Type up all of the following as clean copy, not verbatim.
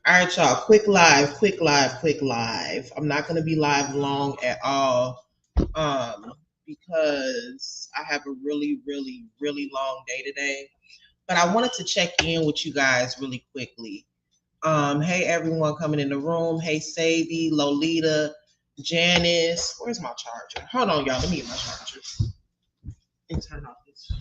All right, y'all. Quick live, quick live, quick live. I'm not gonna be live long at all, because I have a really, really, really long day today. But I wanted to check in with you guys really quickly. Hey everyone coming in the room. Hey Sadie, Lolita, Janice. Where's my charger? Hold on, y'all. Let me get my charger and turn off this fan.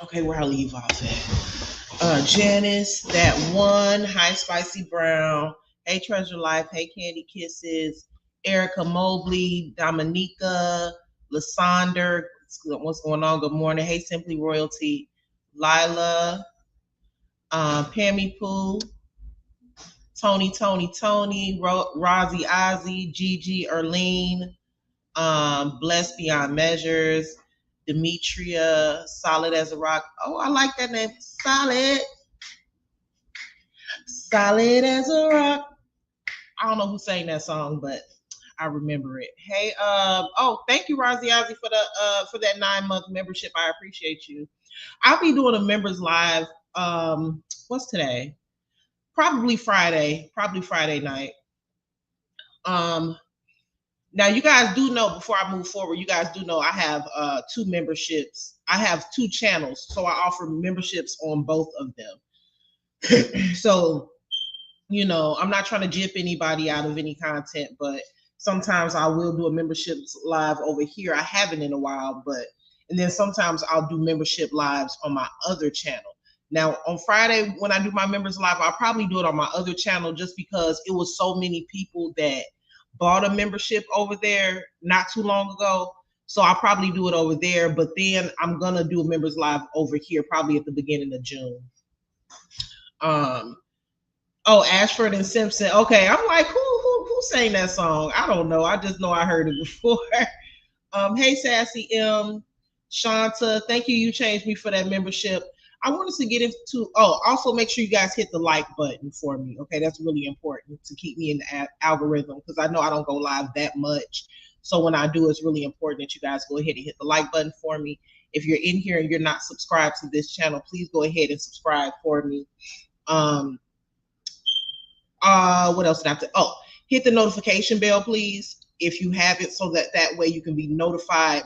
Okay, where I leave off at. Janice, that one, hi Spicy Brown, hey Treasure Life, hey Candy Kisses, Erica Mobley, Dominica, Lasonder, what's going on? Good morning. Hey Simply Royalty, Lila, Pammy Pooh, Tony, Rozzy Ozzy, Gigi, Erlene, Blessed Beyond Measures, Demetria, Solid as a Rock. Oh, I like that name. Solid. Solid as a rock. I don't know who sang that song, but I remember it. Hey, oh, thank you, Rozzy Ozzy, for that 9-month membership. I appreciate you. I'll be doing a members live. What's today? Probably Friday night. Now you guys do know, before I move forward, you guys do know I have 2 memberships. I have 2 channels, so I offer memberships on both of them. So, you know, I'm not trying to jip anybody out of any content, but sometimes I will do a memberships live over here. I haven't in a while, and then sometimes I'll do membership lives on my other channel. Now on Friday, when I do my members live, I'll probably do it on my other channel just because it was so many people that bought a membership over there not too long ago. So I'll probably do it over there, but then I'm gonna do a members live over here probably at the beginning of June. Oh, Ashford and Simpson. Okay, I'm like, who sang that song? I don't know. I just know I heard it before. Hey, Sassy M, Shanta, thank you. You changed me for that membership. I want us to get into, also make sure you guys hit the like button for me. Okay, that's really important to keep me in the algorithm because I know I don't go live that much. So when I do, it's really important that you guys go ahead and hit the like button for me. If you're in here and you're not subscribed to this channel, please go ahead and subscribe for me. What else did I have to? Oh, hit the notification bell, please, if you have it, so that way you can be notified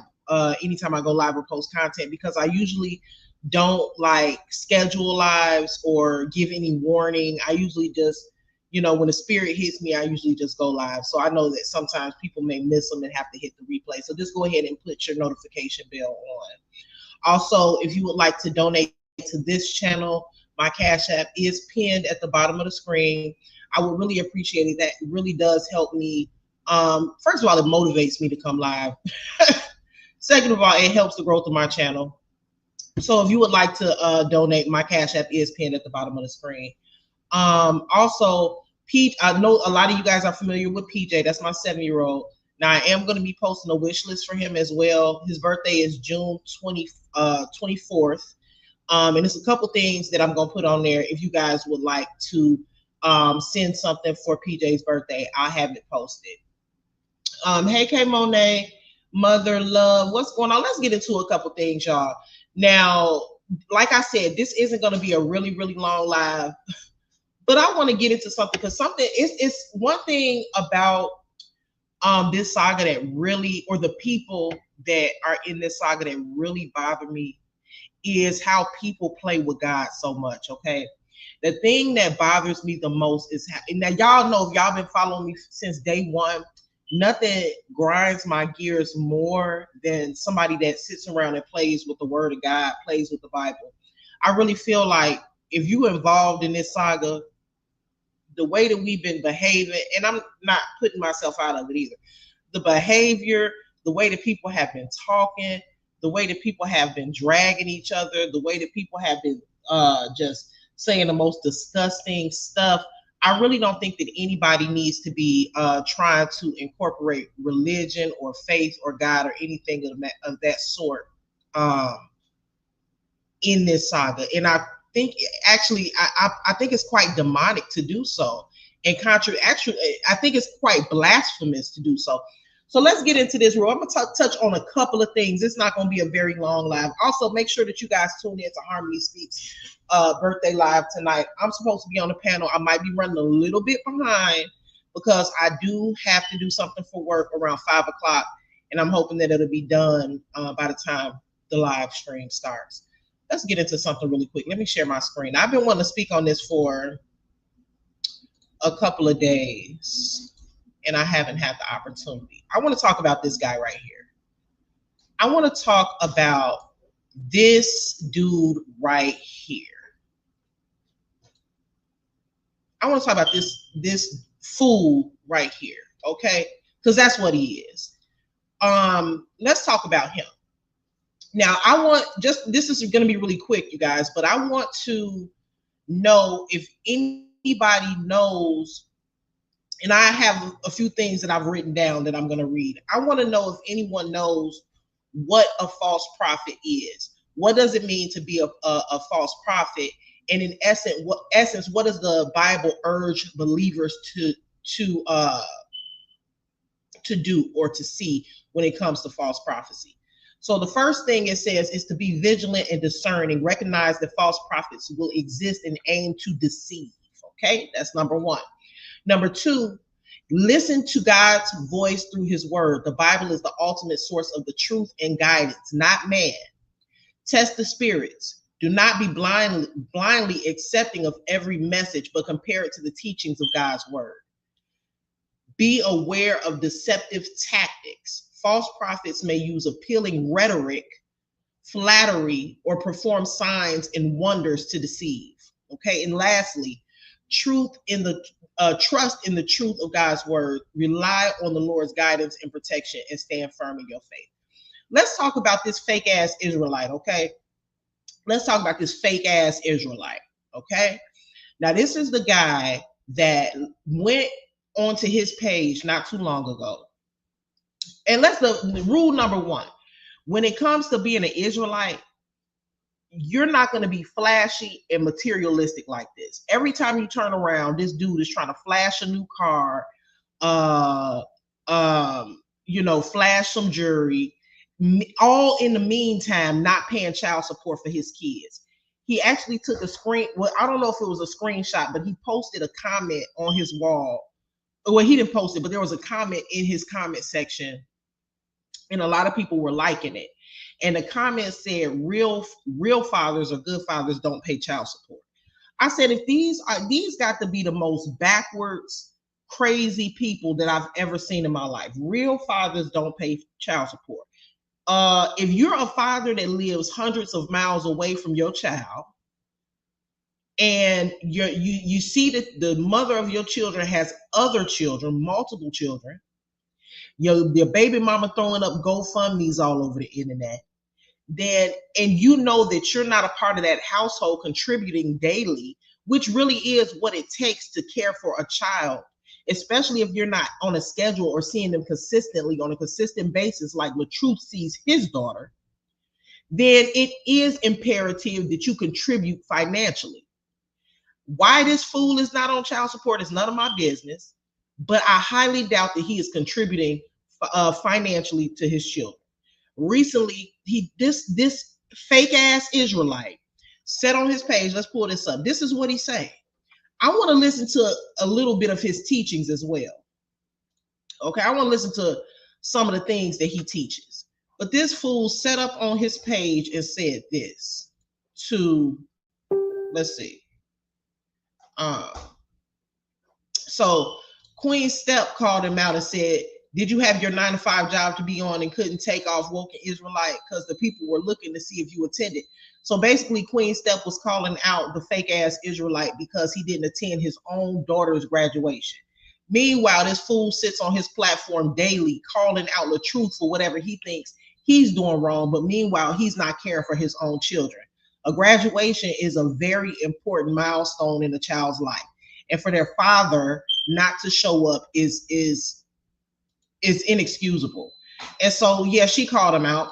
anytime I go live or post content, because I usually don't like schedule lives or give any warning. I usually just, you know, when the spirit hits me, I usually just go live. So I know that sometimes people may miss them and have to hit the replay. So just go ahead and put your notification bell on. Also, if you would like to donate to this channel, my Cash App is pinned at the bottom of the screen. I would really appreciate it. That really does help me. First of all, it motivates me to come live. Second of all, it helps the growth of my channel. So if you would like to donate, my Cash App is pinned at the bottom of the screen. Also, Pete, I know a lot of you guys are familiar with PJ. That's my 7-year-old. Now I am going to be posting a wish list for him as well. His birthday is June 24th. And it's a couple things that I'm going to put on there. If you guys would like to send something for PJ's birthday, I'll have it posted. Hey, K Monet, Mother Love, what's going on? Let's get into a couple things, y'all. Now, like I said, this isn't going to be a really, really long live, but I want to get into something because something it's one thing about this saga that really, or the people that are in this saga that really bother me is how people play with God so much. Okay. The thing that bothers me the most is how, and now y'all know, if y'all been following me since day one, nothing grinds my gears more than somebody that sits around and plays with the word of God, plays with the Bible. I really feel like if you involved in this saga, the way that we've been behaving, and I'm not putting myself out of it either, the behavior, the way that people have been talking, the way that people have been dragging each other, the way that people have been just saying the most disgusting stuff. I really don't think that anybody needs to be trying to incorporate religion or faith or God or anything of that sort in this saga. And I think actually, I think it's quite demonic to do so. And actually, I think it's quite blasphemous to do so. So let's get into this rule. I'm going to touch on a couple of things. It's not going to be a very long live. Also, make sure that you guys tune in to Harmony Speaks birthday live tonight. I'm supposed to be on the panel. I might be running a little bit behind because I do have to do something for work around 5 o'clock. And I'm hoping that it'll be done by the time the live stream starts. Let's get into something really quick. Let me share my screen. I've been wanting to speak on this for a couple of days, and I haven't had the opportunity. I want to talk about this guy right here. I want to talk about this dude right here. I want to talk about this fool right here, okay? Because that's what he is. Let's talk about him. Now, this is going to be really quick, you guys, but I want to know if anybody knows, and I have a few things that I've written down that I'm going to read. I want to know if anyone knows what a false prophet is. What does it mean to be a false prophet? And in essence, what does the Bible urge believers to do or to see when it comes to false prophecy? So the first thing it says is to be vigilant and discerning, recognize that false prophets will exist and aim to deceive. Okay, that's number one. Number two, listen to God's voice through his word. The Bible is the ultimate source of the truth and guidance, not man. Test the spirits. Do not be blindly accepting of every message, but compare it to the teachings of God's word. Be aware of deceptive tactics. False prophets may use appealing rhetoric, flattery, or perform signs and wonders to deceive. Okay, and lastly, trust in the truth of God's word. Rely on the Lord's guidance and protection, and stand firm in your faith. Let's talk about this fake ass Israelite. Okay, let's talk about this fake ass Israelite. Okay, now this is the guy that went onto his page not too long ago. And the rule number one, when it comes to being an Israelite, you're not going to be flashy and materialistic like this. Every time you turn around, this dude is trying to flash a new car, flash some jewelry, all in the meantime, not paying child support for his kids. He actually took a screen. Well, I don't know if it was a screenshot, but he posted a comment on his wall. Well, he didn't post it, but there was a comment in his comment section, and a lot of people were liking it. And the comment said, real fathers or good fathers don't pay child support. I said, if these got to be the most backwards, crazy people that I've ever seen in my life. Real fathers don't pay child support. If you're a father that lives hundreds of miles away from your child, and you see that the mother of your children has other children, multiple children, your baby mama throwing up GoFundMe's all over the internet, and you know that you're not a part of that household contributing daily which really is what it takes to care for a child, especially if you're not on a schedule or seeing them consistently on a consistent basis like LaTruth sees his daughter, then it is imperative that you contribute financially. Why this fool is not on child support is none of my business, but I highly doubt that he is contributing financially to his children. Recently, this fake ass Israelite said on his page, let's pull this up. This is what he said. I want to listen to a little bit of his teachings as well. Okay, I want to listen to some of the things that he teaches. But this fool set up on his page and said this to, let's see. So Queen Step called him out and said, did you have your 9-to-5 job to be on and couldn't take off woke Israelite because the people were looking to see if you attended? So basically, Queen Step was calling out the fake ass Israelite because he didn't attend his own daughter's graduation. Meanwhile, this fool sits on his platform daily calling out the truth for whatever he thinks he's doing wrong. But meanwhile, he's not caring for his own children. A graduation is a very important milestone in a child's life. And for their father not to show up is inexcusable. And so, yeah, she called him out.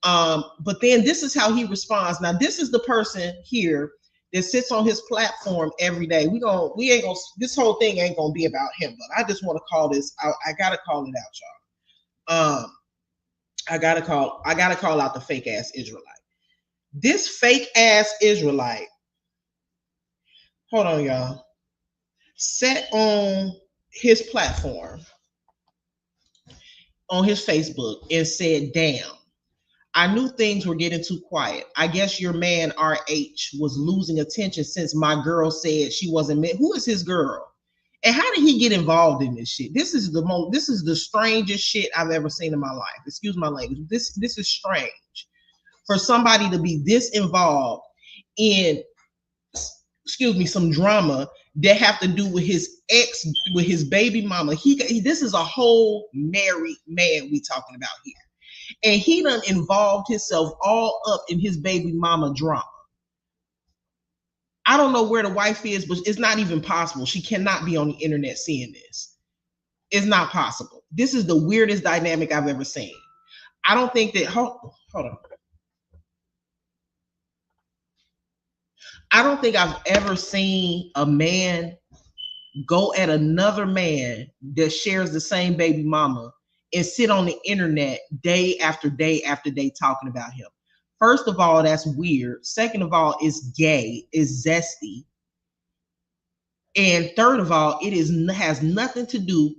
But then this is how he responds. Now, this is the person here that sits on his platform every day. This whole thing ain't gonna be about him, but I just want to call this out. I gotta call it out, y'all. I gotta call out the fake ass Israelite. This fake ass Israelite, hold on, y'all, sat on his platform on his Facebook and said, damn, I knew things were getting too quiet. I guess your man RH was losing attention since my girl said she wasn't meant. Who is his girl? And how did he get involved in this shit? This is the strangest shit I've ever seen in my life. Excuse my language. This is strange for somebody to be this involved in, some drama that have to do with his ex, with his baby mama. This is a whole married man we talking about here. And he done involved himself all up in his baby mama drama. I don't know where the wife is, but it's not even possible. She cannot be on the internet seeing this. It's not possible. This is the weirdest dynamic I've ever seen. I don't think that, hold on. I don't think I've ever seen a man go at another man that shares the same baby mama and sit on the internet day after day after day talking about him. First of all, that's weird. Second of all, it's gay, it's zesty. And third of all, has nothing to do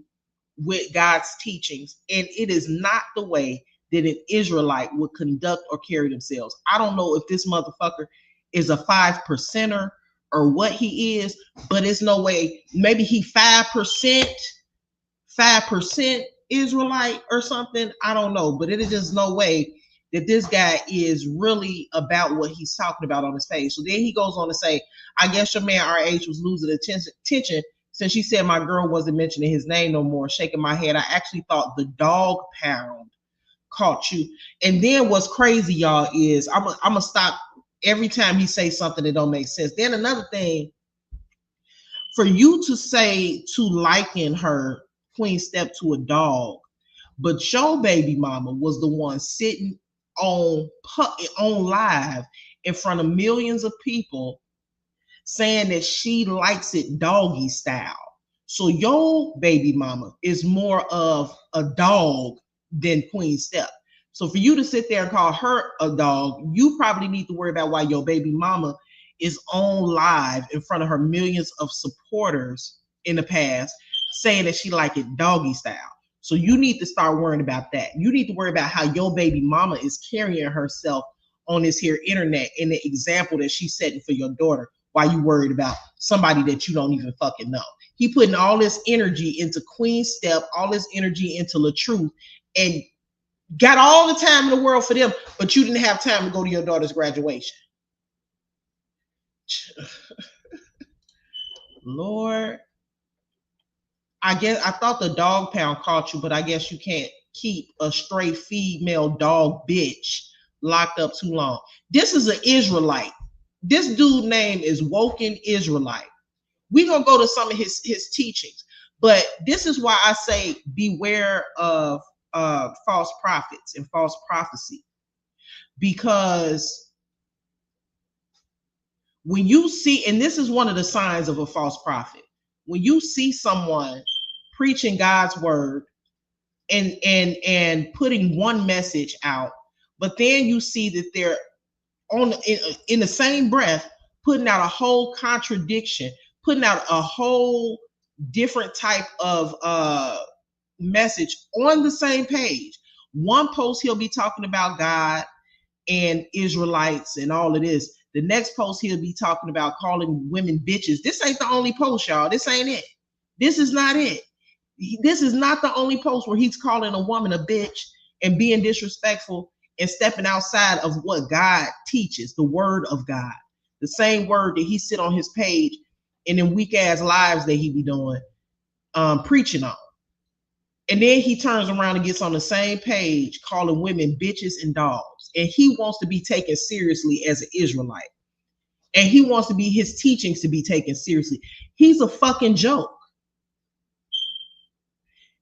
with God's teachings. And it is not the way that an Israelite would conduct or carry themselves. I don't know if this motherfucker is a 5%er or what he is, but it's no way. Maybe he 5% Israelite or something. I don't know, but it is just no way that this guy is really about what he's talking about on his page. So then he goes on to say, I guess your man RH was losing attention since she said my girl wasn't mentioning his name no more. Shaking my head. I actually thought the dog pound caught you. And then what's crazy, y'all, is I'm gonna stop every time he says something that don't make sense. Then another thing, for you to say to liken her, Queen Step, to a dog, but your baby mama was the one sitting on live in front of millions of people saying that she likes it doggy style. So your baby mama is more of a dog than Queen Step. So for you to sit there and call her a dog, you probably need to worry about why your baby mama is on live in front of her millions of supporters in the past saying that she like it doggy style. So you need to start worrying about that. You need to worry about how your baby mama is carrying herself on this here internet and the example that she's setting for your daughter while you worried about somebody that you don't even fucking know. He putting all this energy into Queen Step, all this energy into LaTruth, and got all the time in the world for them, but you didn't have time to go to your daughter's graduation. Lord, I thought the dog pound caught you, but I guess you can't keep a stray female dog bitch locked up too long. This is an Israelite This dude name is Woken Israelite. We're gonna go to some of his teachings, but this is why I say beware of false prophets and false prophecy, because when you see, and this is one of the signs of a false prophet, when you see someone preaching God's word and putting one message out, but then you see that they're in the same breath putting out a whole contradiction, putting out a whole different type of message on the same page. One post he'll be talking about God and Israelites and all of this. The next post he'll be talking about calling women bitches. This ain't the only post, y'all. This ain't it. This is not it. This is not the only post where he's calling a woman a bitch and being disrespectful and stepping outside of what God teaches, the word of God, the same word that he sit on his page and in weak ass lives that he be doing, preaching on. And then he turns around and gets on the same page calling women bitches and dogs. And he wants to be taken seriously as an Israelite. And he wants to be his teachings to be taken seriously. He's a fucking joke.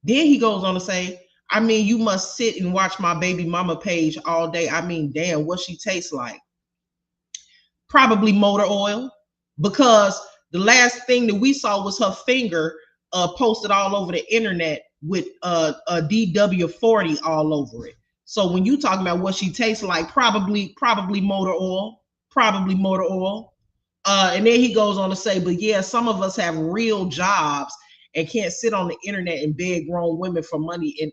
Then he goes on to say, I mean, you must sit and watch my baby mama page all day. I mean, damn, what she tastes like. Probably motor oil, because the last thing that we saw was her finger posted all over the internet with a DW40 all over it. So when you talking about what she tastes like, probably motor oil, probably motor oil. And then he goes on to say, but yeah, some of us have real jobs and can't sit on the internet and beg grown women for money and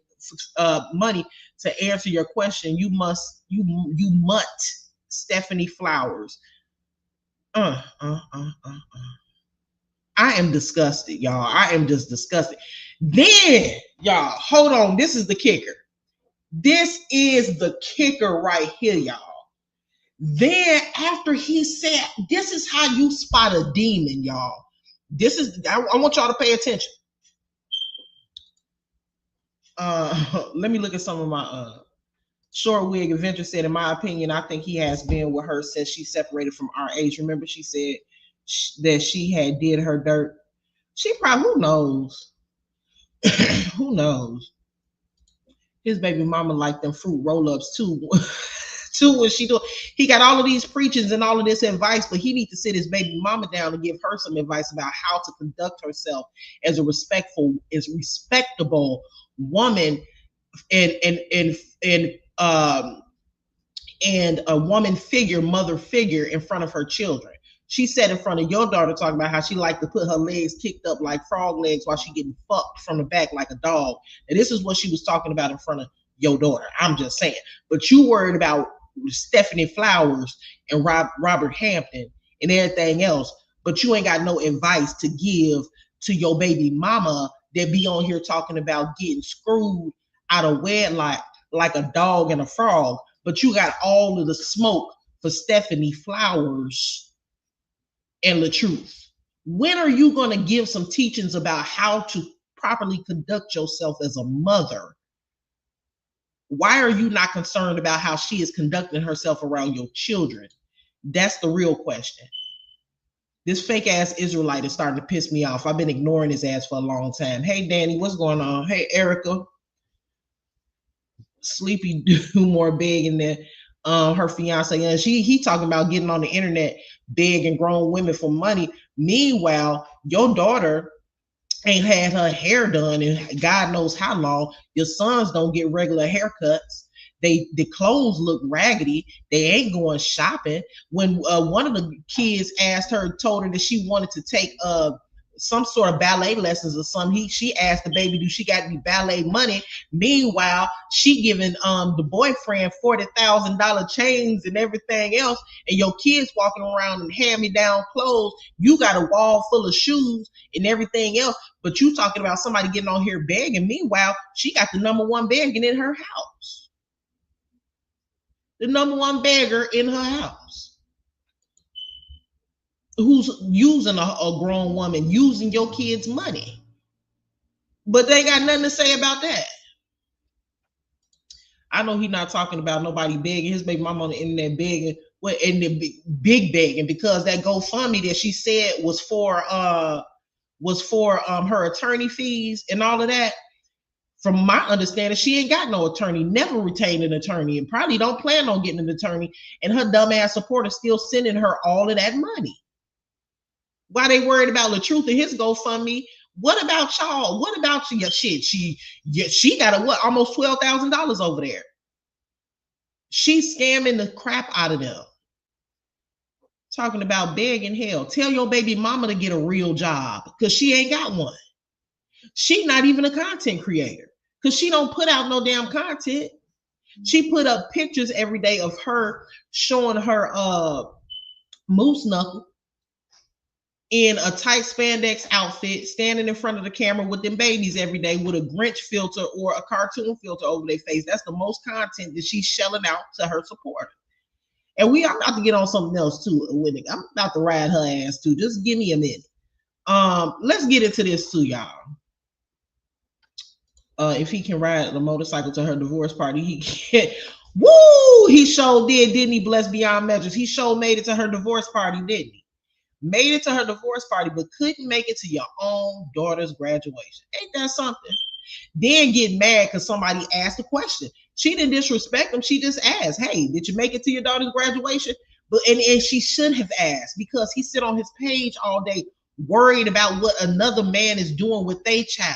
money to answer your question. You mutt Stephanie Flowers. I am disgusted, y'all. I am just disgusted. Then, y'all, hold on. This is the kicker. This is the kicker right here, y'all. Then after he said, this is how you spot a demon, y'all. This is, I want y'all to pay attention. Let me look at some of my short wig adventure said, in my opinion, I think he has been with her since she separated from our age. Remember, she said that she had did her dirt. She probably, who knows? Who knows? His baby mama like them fruit roll-ups too. Too, when she do, he got all of these preachings and all of this advice, but he needs to sit his baby mama down and give her some advice about how to conduct herself as a respectable woman and a woman figure, mother figure in front of her children. She said in front of your daughter, talking about how she liked to put her legs kicked up like frog legs while she getting fucked from the back like a dog. And this is what she was talking about in front of your daughter. I'm just saying. But you worried about Stephanie Flowers and Robert Hampton and everything else, but you ain't got no advice to give to your baby mama that be on here talking about getting screwed out of wedlock like a dog and a frog, but you got all of the smoke for Stephanie Flowers and LaTruth. When are you going to give some teachings about how to properly conduct yourself as a mother? Why are you not concerned about how she is conducting herself around your children? That's the real question. This fake ass Israelite is starting to piss me off. I've been ignoring his ass for a long time. Hey, Danny, what's going on? Hey, Erica. Sleepy do more begging than her fiance. And he talking about getting on the internet begging grown women for money. Meanwhile, your daughter ain't had her hair done in God knows how long. Your sons don't get regular haircuts. The clothes look raggedy. They ain't going shopping. When one of the kids told her that she wanted to take some sort of ballet lessons or something, she asked the baby, do she got any ballet money? Meanwhile, she giving the boyfriend $40,000 chains and everything else, and your kids walking around in hand-me-down clothes. You got a wall full of shoes and everything else, but you talking about somebody getting on here begging. Meanwhile, she got the number one begging in her house. The number one beggar in her house. Who's using a grown woman, using your kids' money. But they got nothing to say about that. I know he's not talking about nobody begging. His baby mama on the internet begging and the big begging, because that GoFundMe that she said was for her attorney fees and all of that. From my understanding, she ain't got no attorney, never retained an attorney, and probably don't plan on getting an attorney. And her dumbass supporter still sending her all of that money. Why they worried about LaTruth and his GoFundMe? What about y'all? What about you? Yeah, shit, she got almost $12,000 over there. She's scamming the crap out of them. Talking about begging, hell. Tell your baby mama to get a real job, because she ain't got one. She's not even a content creator, because she don't put out no damn content. She put up pictures every day of her showing her moose knuckle in a tight spandex outfit, standing in front of the camera with them babies every day with a Grinch filter or a cartoon filter over their face. That's the most content that she's shelling out to her supporters. And I'm about to get on something else too. I'm about to ride her ass too. Just give me a minute. Let's get into this too, y'all. If he can ride the motorcycle to her divorce party, he can. Woo! He sure did, didn't he? Bless beyond measures. He sure made it to her divorce party, didn't he? Made it to her divorce party, but couldn't make it to your own daughter's graduation. Ain't that something? Then get mad because somebody asked a question. She didn't disrespect him. She just asked, hey, did you make it to your daughter's graduation? But and she should have asked, because he sit on his page all day worried about what another man is doing with their child.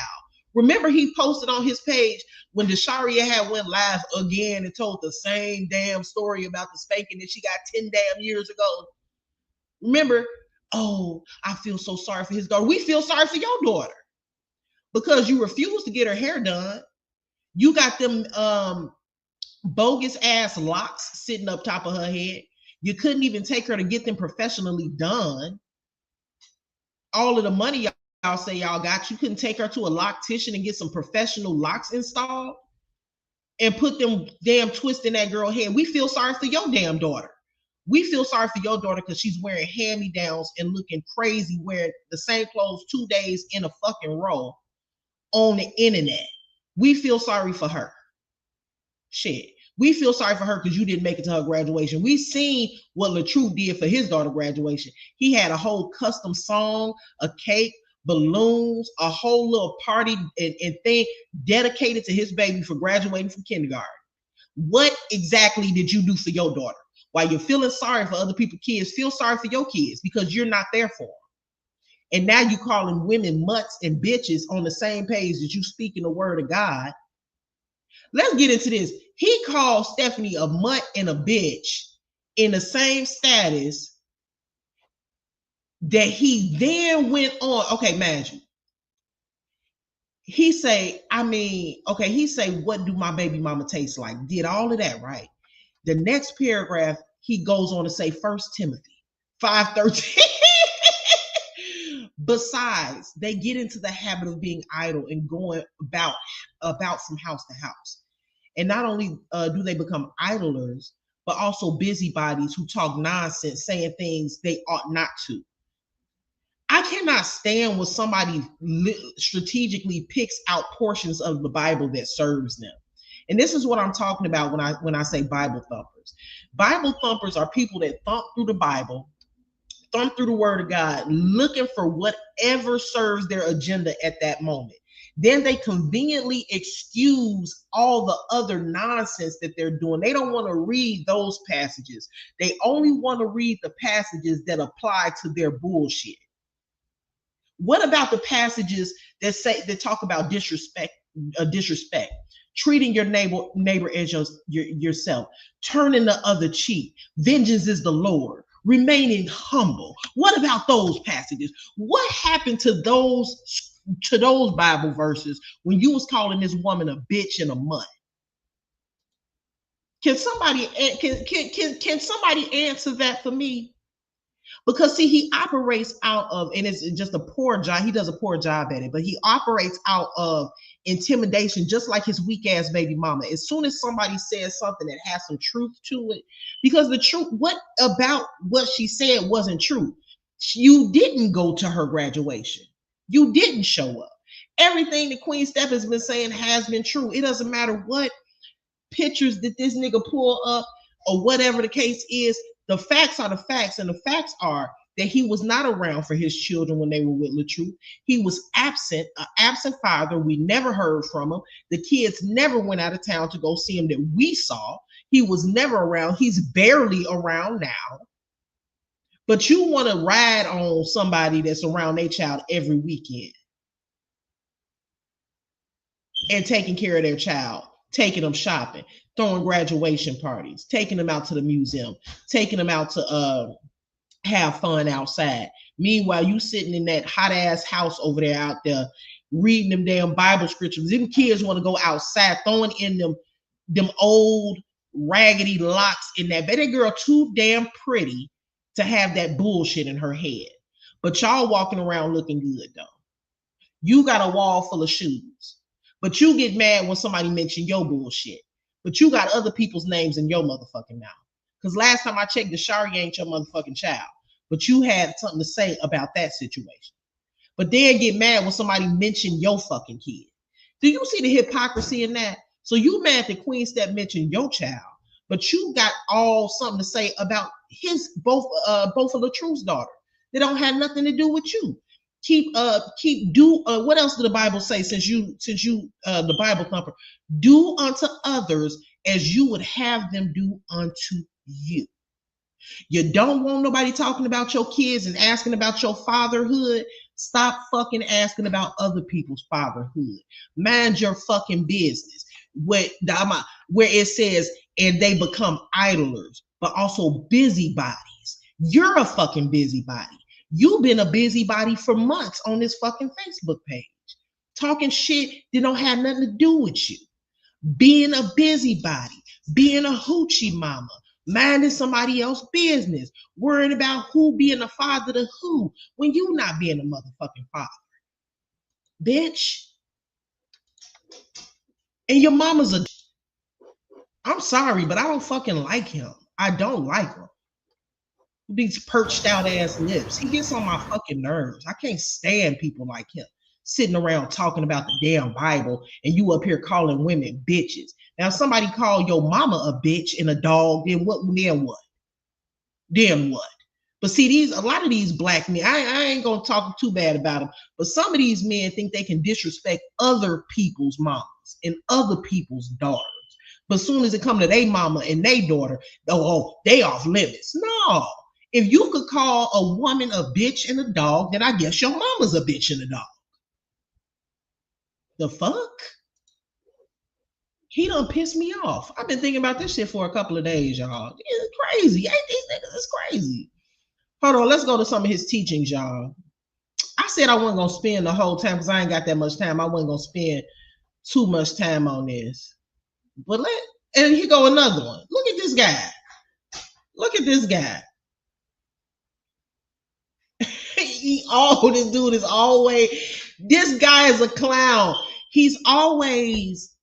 Remember, he posted on his page when Desharia had went live again and told the same damn story about the spanking that she got 10 damn years ago. Remember, oh, I feel so sorry for his daughter. We feel sorry for your daughter because you refused to get her hair done. You got them bogus ass locks sitting up top of her head. You couldn't even take her to get them professionally done. All of the money y'all say y'all got, you couldn't take her to a loctician and get some professional locks installed and put them damn twists in that girl's head. We feel sorry for your damn daughter. We feel sorry for your daughter because she's wearing hand-me-downs and looking crazy, wearing the same clothes 2 days in a fucking row on the internet. We feel sorry for her. Shit. We feel sorry for her because you didn't make it to her graduation. We seen what LaTruth did for his daughter graduation. He had a whole custom song, a cake, balloons, a whole little party and thing dedicated to his baby for graduating from kindergarten. What exactly did you do for your daughter? While you're feeling sorry for other people's kids, feel sorry for your kids because you're not there for them. And now you calling women mutts and bitches on the same page that you speaking the word of God. Let's get into this. He called Stephanie a mutt and a bitch in the same status that he then went on. Okay, imagine. He say, what do my baby mama taste like? Did all of that, right? The next paragraph, he goes on to say 1 Timothy 5:13. Besides, they get into the habit of being idle and going about from house to house. And not only do they become idlers, but also busybodies who talk nonsense, saying things they ought not to. I cannot stand when somebody strategically picks out portions of the Bible that serves them. And this is what I'm talking about when I say Bible thumpers. Bible thumpers are people that thump through the Bible, thump through the word of God, looking for whatever serves their agenda at that moment. Then they conveniently excuse all the other nonsense that they're doing. They don't want to read those passages. They only want to read the passages that apply to their bullshit. What about the passages that talk about disrespect, treating your neighbor as yourself, turning the other cheek, vengeance is the Lord, remaining humble? What about those passages? What happened to those Bible verses when you was calling this woman a bitch and a mutt? Can somebody answer that for me? Because see, he operates out of, and it's just a poor job. He does a poor job at it, but he operates out of intimidation, just like his weak ass baby mama. As soon as somebody says something that has some truth to it, because the truth, what about what she said wasn't true? You didn't go to her graduation. You didn't show up. Everything that Queen Steph has been saying has been true. It doesn't matter what pictures that this nigga pull up or whatever the case is. The facts are the facts, and the facts are that he was not around for his children when they were with LaTruth. He was absent, an absent father. We never heard from him. The kids never went out of town to go see him that we saw. He was never around. He's barely around now. But you want to ride on somebody that's around their child every weekend and taking care of their child, taking them shopping, throwing graduation parties, taking them out to the museum, taking them out to have fun outside. Meanwhile, you sitting in that hot ass house over there out there reading them damn Bible scriptures. Them kids want to go outside, throwing in them old raggedy locks in that bed. That girl too damn pretty to have that bullshit in her head. But y'all walking around looking good though. You got a wall full of shoes. But you get mad when somebody mention your bullshit. But you got other people's names in your motherfucking mouth. Because last time I checked, the Shari ain't your motherfucking child. But you had something to say about that situation. But then get mad when somebody mention your fucking kid. Do you see the hypocrisy in that? So you mad that Queen Step mentioned your child, but you got all something to say about both of LaTruth's daughter. They don't have nothing to do with you. What else did the Bible say? Since you the Bible thumper, do unto others as you would have them do unto you. You don't want nobody talking about your kids and asking about your fatherhood. Stop fucking asking about other people's fatherhood. Mind your fucking business. Where it says, and they become idlers, but also busybodies. You're a fucking busybody. You've been a busybody for months on this fucking Facebook page, talking shit that don't have nothing to do with you. Being a busybody, being a hoochie mama, minding somebody else's business, worrying about who being a father to who when you not being a motherfucking father. Bitch. And your mama's I'm sorry, but I don't fucking like him. I don't like him. These perched out ass lips. He gets on my fucking nerves. I can't stand people like him sitting around talking about the damn Bible and you up here calling women bitches. Now, if somebody call your mama a bitch and a dog, then what? Then what? But see, a lot of these black men, I ain't gonna talk too bad about them, but some of these men think they can disrespect other people's mamas and other people's daughters. But as soon as it come to their mama and their daughter, they off limits. No. If you could call a woman a bitch and a dog, then I guess your mama's a bitch and a dog. The fuck? He done pissed me off. I've been thinking about this shit for a couple of days, y'all. It's crazy. Ain't these niggas? It's crazy. Hold on, let's go to some of his teachings, y'all. I said I wasn't gonna spend the whole time because I ain't got that much time. I wasn't gonna spend too much time on this. But and here go another one. Look at this guy. Look at this guy. This dude is always, this guy is a clown. He's always,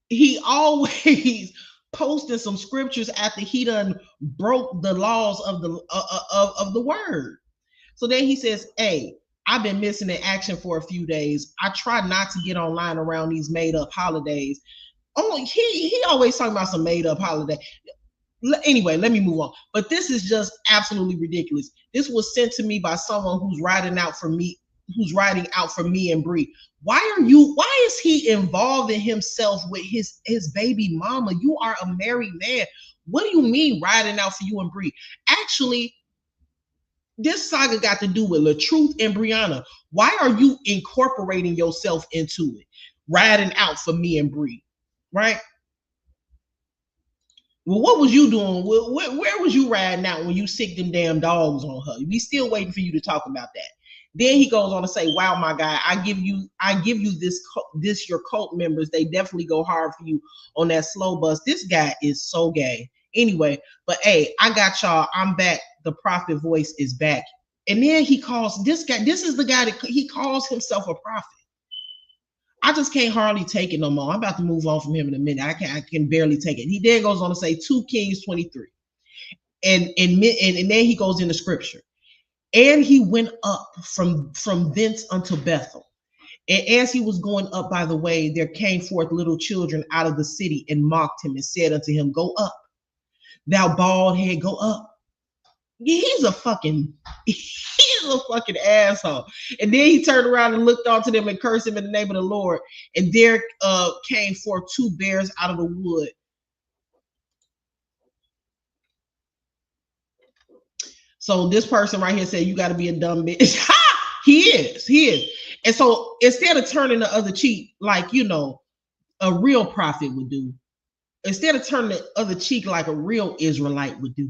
he always posting some scriptures after he done broke the laws of the word. So then he says, hey, I've been missing in action for a few days. I try not to get online around these made up holidays. Oh, he always talking about some made up holiday. Anyway, let me move on. But this is just absolutely ridiculous. This was sent to me by someone who's writing out for me and Bree. Why is he involving himself with his baby mama? You are a married man. What do you mean riding out for you and Bree? Actually, this saga got to do with LaTruth and Brianna. Why are you incorporating yourself into it? Riding out for me and Bree, right? Well, what was you doing? Where was you riding out when you sick them damn dogs on her? We still waiting for you to talk about that. Then he goes on to say, wow, my guy, I give you this your cult members. They definitely go hard for you on that slow bus. This guy is so gay. Anyway, but hey, I got y'all. I'm back. The prophet voice is back. And then he calls this guy. This is the guy that he calls himself a prophet. I just can't hardly take it no more. I'm about to move on from him in a minute. I can barely take it. He then goes on to say 2 Kings 23. And then he goes into scripture. And he went up from thence unto Bethel And as he was going up by the way, there came forth little children out of the city and mocked him and said unto him, Go up, thou bald head, go up. He's a fucking asshole. And then he turned around and looked onto them and cursed him in the name of the Lord. And there came forth two bears out of the wood. So this person right here said, you got to be a dumb bitch. He is. And so instead of turning the other cheek, like, a real prophet would do, instead of turning the other cheek like a real Israelite would do,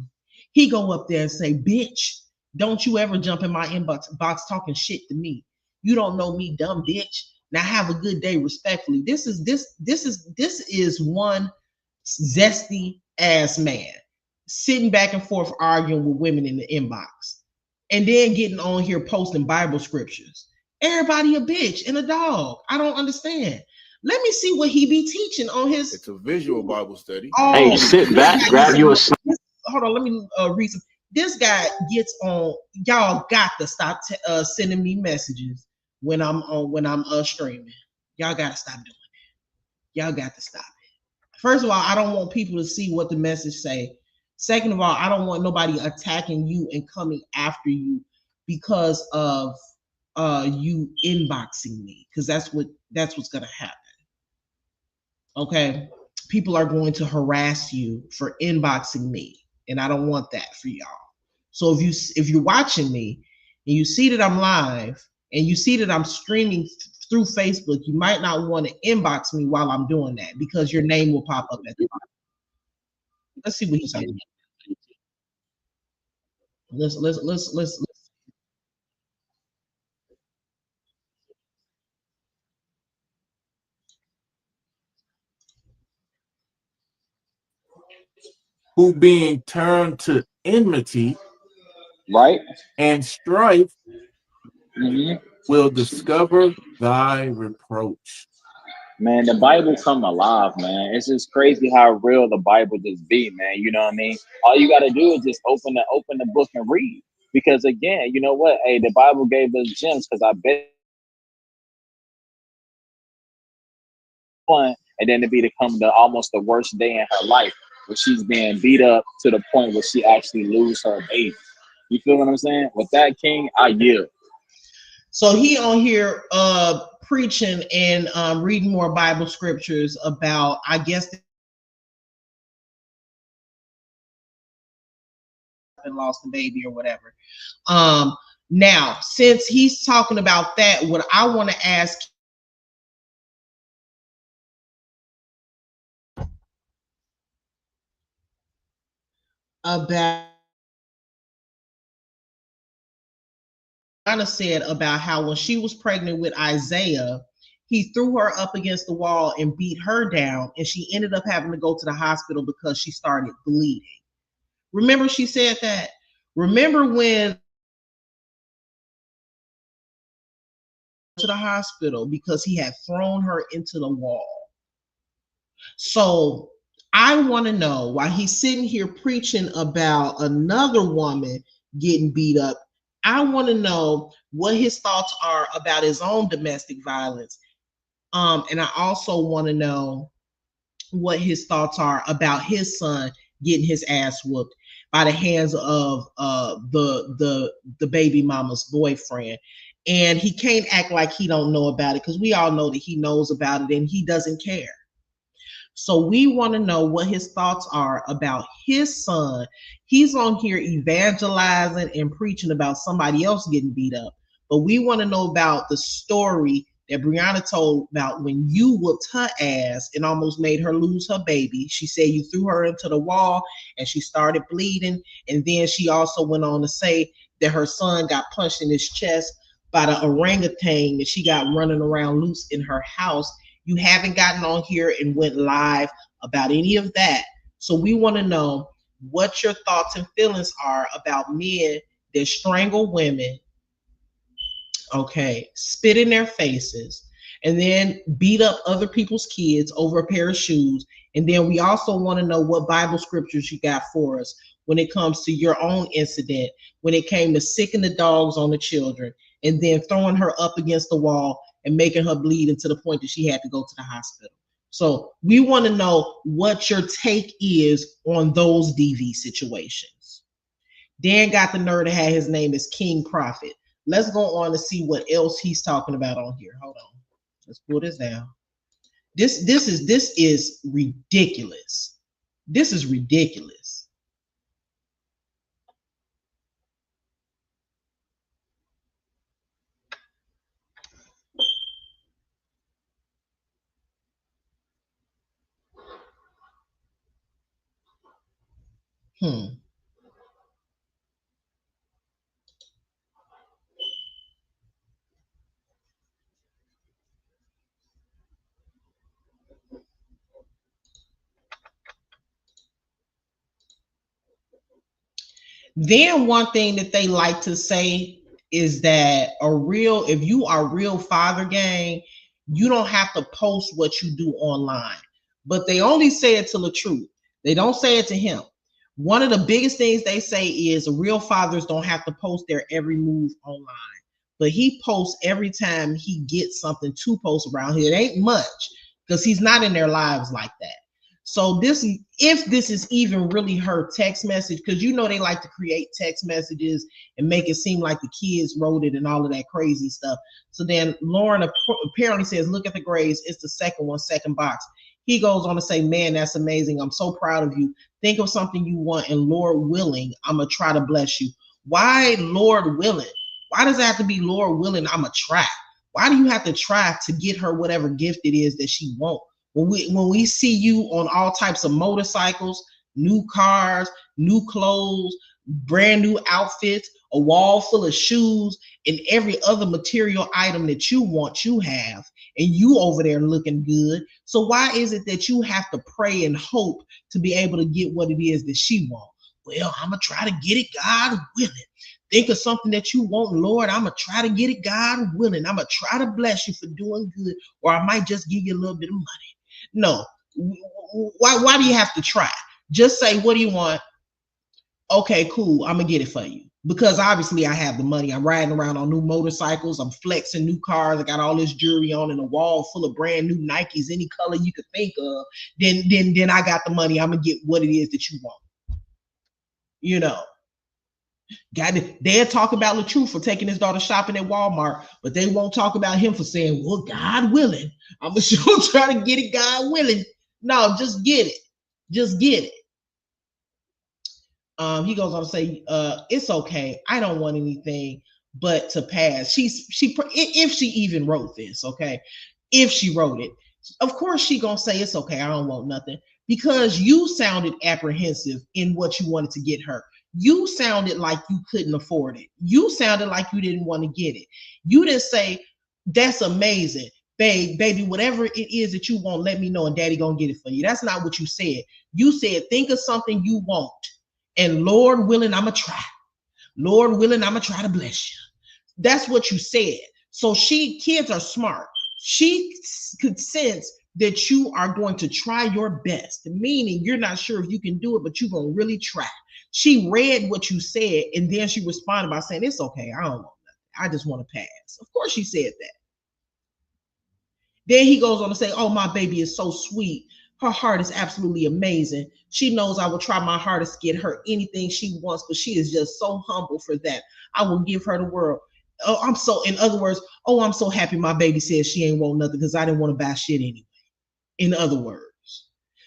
he go up there and say, bitch, don't you ever jump in my inbox talking shit to me. You don't know me, dumb bitch. Now have a good day, respectfully. This is one zesty ass man sitting back and forth arguing with women in the inbox and then getting on here posting Bible scriptures. Everybody a bitch and a dog. I don't understand. Let me see what he be teaching on his. It's a visual Bible study. Oh, hey, sit back, grab you a. Hold on, let me read some. This guy gets on. Y'all got to stop sending me messages when I'm streaming. Y'all got to stop doing it. Y'all got to stop it. First of all, I don't want people to see what the message say. Second of all, I don't want nobody attacking you and coming after you because of you inboxing me, because that's what's gonna happen. Okay, people are going to harass you for inboxing me, and I don't want that for y'all. So if you're watching me and you see that I'm live and you see that I'm streaming through Facebook, you might not want to inbox me while I'm doing that because your name will pop up at the bottom. Let's see what he's talking about. Let's. Who being turned to enmity, right, and strife, will discover thy reproach. Man, the Bible come alive, man. It's just crazy how real the Bible just be, man. You know what I mean? All you gotta do is just open the book and read. Because again, you know what? Hey, the Bible gave us gems, because I bet one, and then to become almost the worst day in her life, where she's being beat up to the point where she actually lose her baby. You feel what I'm saying? With that, King, I yield. So he on here preaching and reading more Bible scriptures about, I guess, and lost the baby or whatever. Now, since he's talking about that, what I want to ask about Anna said about how when she was pregnant with Isaiah, he threw her up against the wall and beat her down, and she ended up having to go to the hospital because she started bleeding. Remember she said that? Remember when to the hospital because he had thrown her into the wall. So I want to know why he's sitting here preaching about another woman getting beat up. I want to know what his thoughts are about his own domestic violence. And I also want to know what his thoughts are about his son getting his ass whooped by the hands of the baby mama's boyfriend. And he can't act like he don't know about it, because we all know that he knows about it and he doesn't care. So we want to know what his thoughts are about his son. He's on here evangelizing and preaching about somebody else getting beat up. But we want to know about the story that Brianna told about when you whooped her ass and almost made her lose her baby. She said you threw her into the wall and she started bleeding. And then she also went on to say that her son got punched in his chest by the orangutan that she got running around loose in her house. You haven't gotten on here and went live about any of that. So we want to know what your thoughts and feelings are about men that strangle women, okay, spit in their faces, and then beat up other people's kids over a pair of shoes. And then we also want to know what Bible scriptures you got for us when it comes to your own incident, when it came to sicking the dogs on the children, and then throwing her up against the wall and making her bleed into the point that she had to go to the hospital. So we want to know what your take is on those DV situations. Dan got the nerve to have his name as King Prophet. Let's go on to see what else he's talking about on here. Hold on. Let's pull this down. This is ridiculous. This is ridiculous. Then one thing that they like to say is that if you are real father gang, you don't have to post what you do online. But they only say it to LaTruth. They don't say it to him. One of the biggest things they say is real fathers don't have to post their every move online. But he posts every time he gets something to post around here. It ain't much because he's not in their lives like that. So if this is even really her text message, because they like to create text messages and make it seem like the kids wrote it and all of that crazy stuff. So then Lauren apparently says, look at the grades. It's the second one, second box. He goes on to say, man, that's amazing. I'm so proud of you. Think of something you want, and Lord willing, I'm going to try to bless you. Why Lord willing? Why does it have to be Lord willing, I'm going to try? Why do you have to try to get her whatever gift it is that she wants? When we see you on all types of motorcycles, new cars, new clothes, brand new outfits, a wall full of shoes, and every other material item that you want, you have, and you over there looking good. So why is it that you have to pray and hope to be able to get what it is that she wants? Well, I'm going to try to get it, God willing. Think of something that you want, Lord. I'm going to try to get it, God willing. I'm going to try to bless you for doing good, or I might just give you a little bit of money. No. Why do you have to try? Just say, what do you want? Okay, cool. I'm going to get it for you. Because obviously I have the money. I'm riding around on new motorcycles. I'm flexing new cars. I got all this jewelry on and a wall full of brand new Nikes, any color you could think of. Then I got the money. I'm going to get what it is that you want. They'll talk about LaTruth for taking his daughter shopping at Walmart, but they won't talk about him for saying, well, God willing, I'm going to try to get it, God willing. No, just get it. Just get it. He goes on to say, it's okay. I don't want anything but to pass. If she even wrote this, okay? If she wrote it, of course she gonna say it's okay. I don't want nothing, because you sounded apprehensive in what you wanted to get her. You sounded like you couldn't afford it. You sounded like you didn't want to get it. You didn't say, that's amazing. Baby, whatever it is that you want, let me know and daddy gonna get it for you. That's not what you said. You said, think of something you want, and Lord willing, I'm gonna try. Lord willing, I'm gonna try to bless you. That's what you said. So kids are smart. She could sense that you are going to try your best, meaning you're not sure if you can do it, but you're gonna really try. She read what you said, and then she responded by saying, it's okay, I don't want nothing. I just want to pass. Of course she said that. Then he goes on to say, oh, my baby is so sweet. Her heart is absolutely amazing. She knows I will try my hardest to get her anything she wants, but she is just so humble for that. I will give her the world. Oh, in other words, oh, I'm so happy my baby says she ain't want nothing because I didn't want to buy shit anyway. In other words.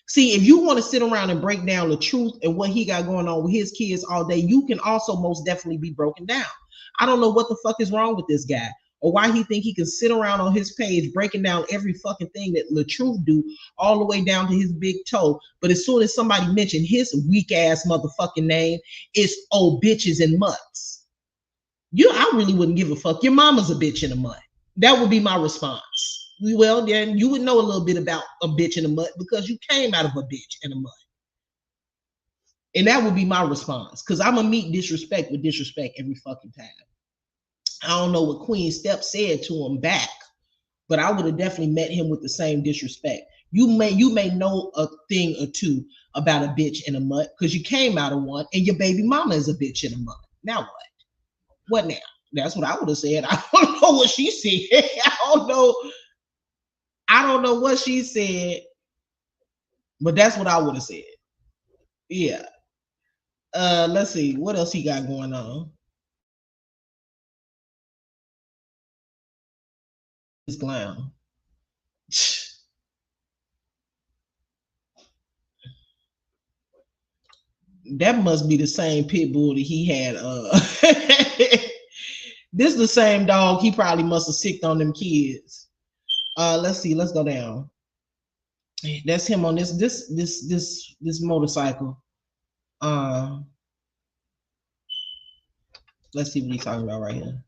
See, if you want to sit around and break down LaTruth and what he got going on with his kids all day, you can also most definitely be broken down. I don't know what the fuck is wrong with this guy, or why he think he can sit around on his page breaking down every fucking thing that LaTruth do all the way down to his big toe. But as soon as somebody mentioned his weak ass motherfucking name, it's oh bitches and mutts. I really wouldn't give a fuck. Your mama's a bitch in a mutt. That would be my response. Well, then you would know a little bit about a bitch in a mutt because you came out of a bitch in a mutt. And that would be my response, because I'm going to meet disrespect with disrespect every fucking time. I don't know what Queen Step said to him back, but I would have definitely met him with the same disrespect. You may know a thing or two about a bitch in a mutt because you came out of one, and your baby mama is a bitch in a mutt. Now what? What now? That's what I would have said. I don't know what she said. I don't know. I don't know what she said, but that's what I would have said. Yeah. Let's see what else he got going on. This clown. That must be the same pit bull that he had. This is the same dog he probably must have sicked on them kids. Let's see. Let's go down. That's him on this motorcycle. Let's see what he's talking about right here.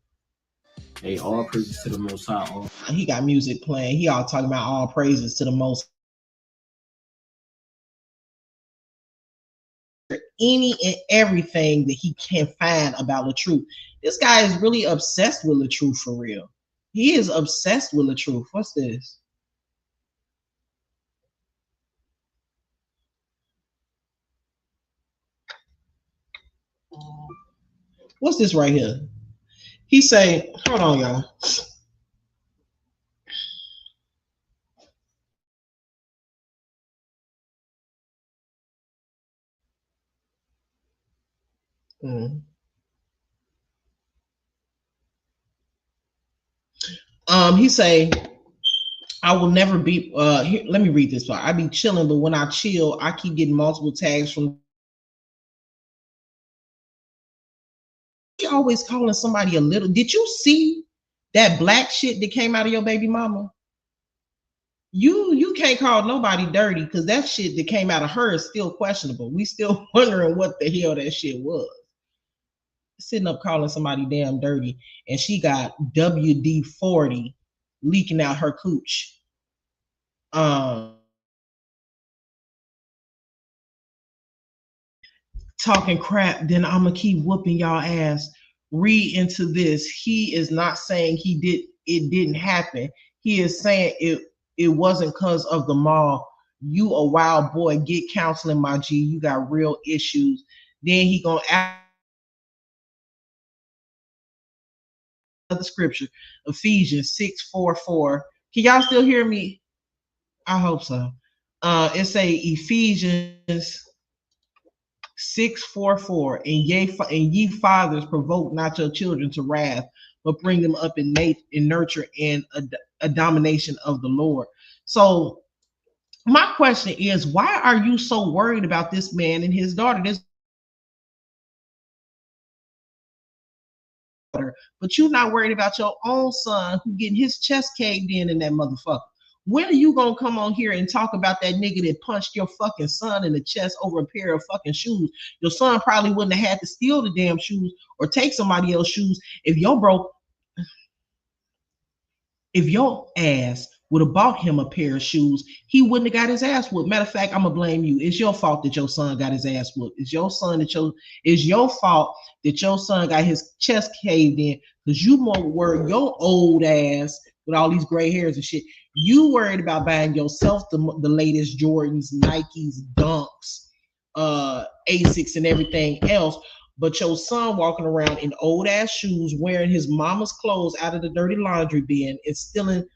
Hey, all praises to the Most High. He got music playing. He all talking about all praises to the Most. Any and everything that he can find about the truth. This guy is really obsessed with the truth for real. He is obsessed with the truth. What's this? What's this right here? He say, hold on, y'all. He say, I will never be here, let me read this part. I be chilling, but when I chill, I keep getting multiple tags from. He always calling somebody a little. Did you see that black shit that came out of your baby mama? You can't call nobody dirty because that shit that came out of her is still questionable. We still wondering what the hell that shit was. Sitting up calling somebody damn dirty, and she got WD-40 leaking out her cooch. Talking crap, then I'm gonna keep whooping y'all ass. Read into this. He is not saying it didn't happen. He is saying it wasn't because of the mall. You a wild boy, get counseling, my G. You got real issues. Then he gonna ask the scripture, Ephesians 6:4. Can y'all still hear me? I hope so. It say Ephesians 6:4, and ye fathers provoke not your children to wrath, but bring them up in nurture and a domination of the Lord. So my question is, why are you so worried about this man and his daughter? But you're not worried about your own son who getting his chest caved in that motherfucker. When are you gonna come on here and talk about that nigga that punched your fucking son in the chest over a pair of fucking shoes? Your son probably wouldn't have had to steal the damn shoes or take somebody else's shoes if your ass would have bought him a pair of shoes, he wouldn't have got his ass whooped. Matter of fact, I'm gonna blame you. It's your fault that your son got his ass whooped. It's your fault that your son got his chest caved in because you more worried your old ass with all these gray hairs and shit. You worried about buying yourself the latest Jordans, Nikes, Dunks, Asics, and everything else. But your son walking around in old ass shoes, wearing his mama's clothes out of the dirty laundry bin, and stealing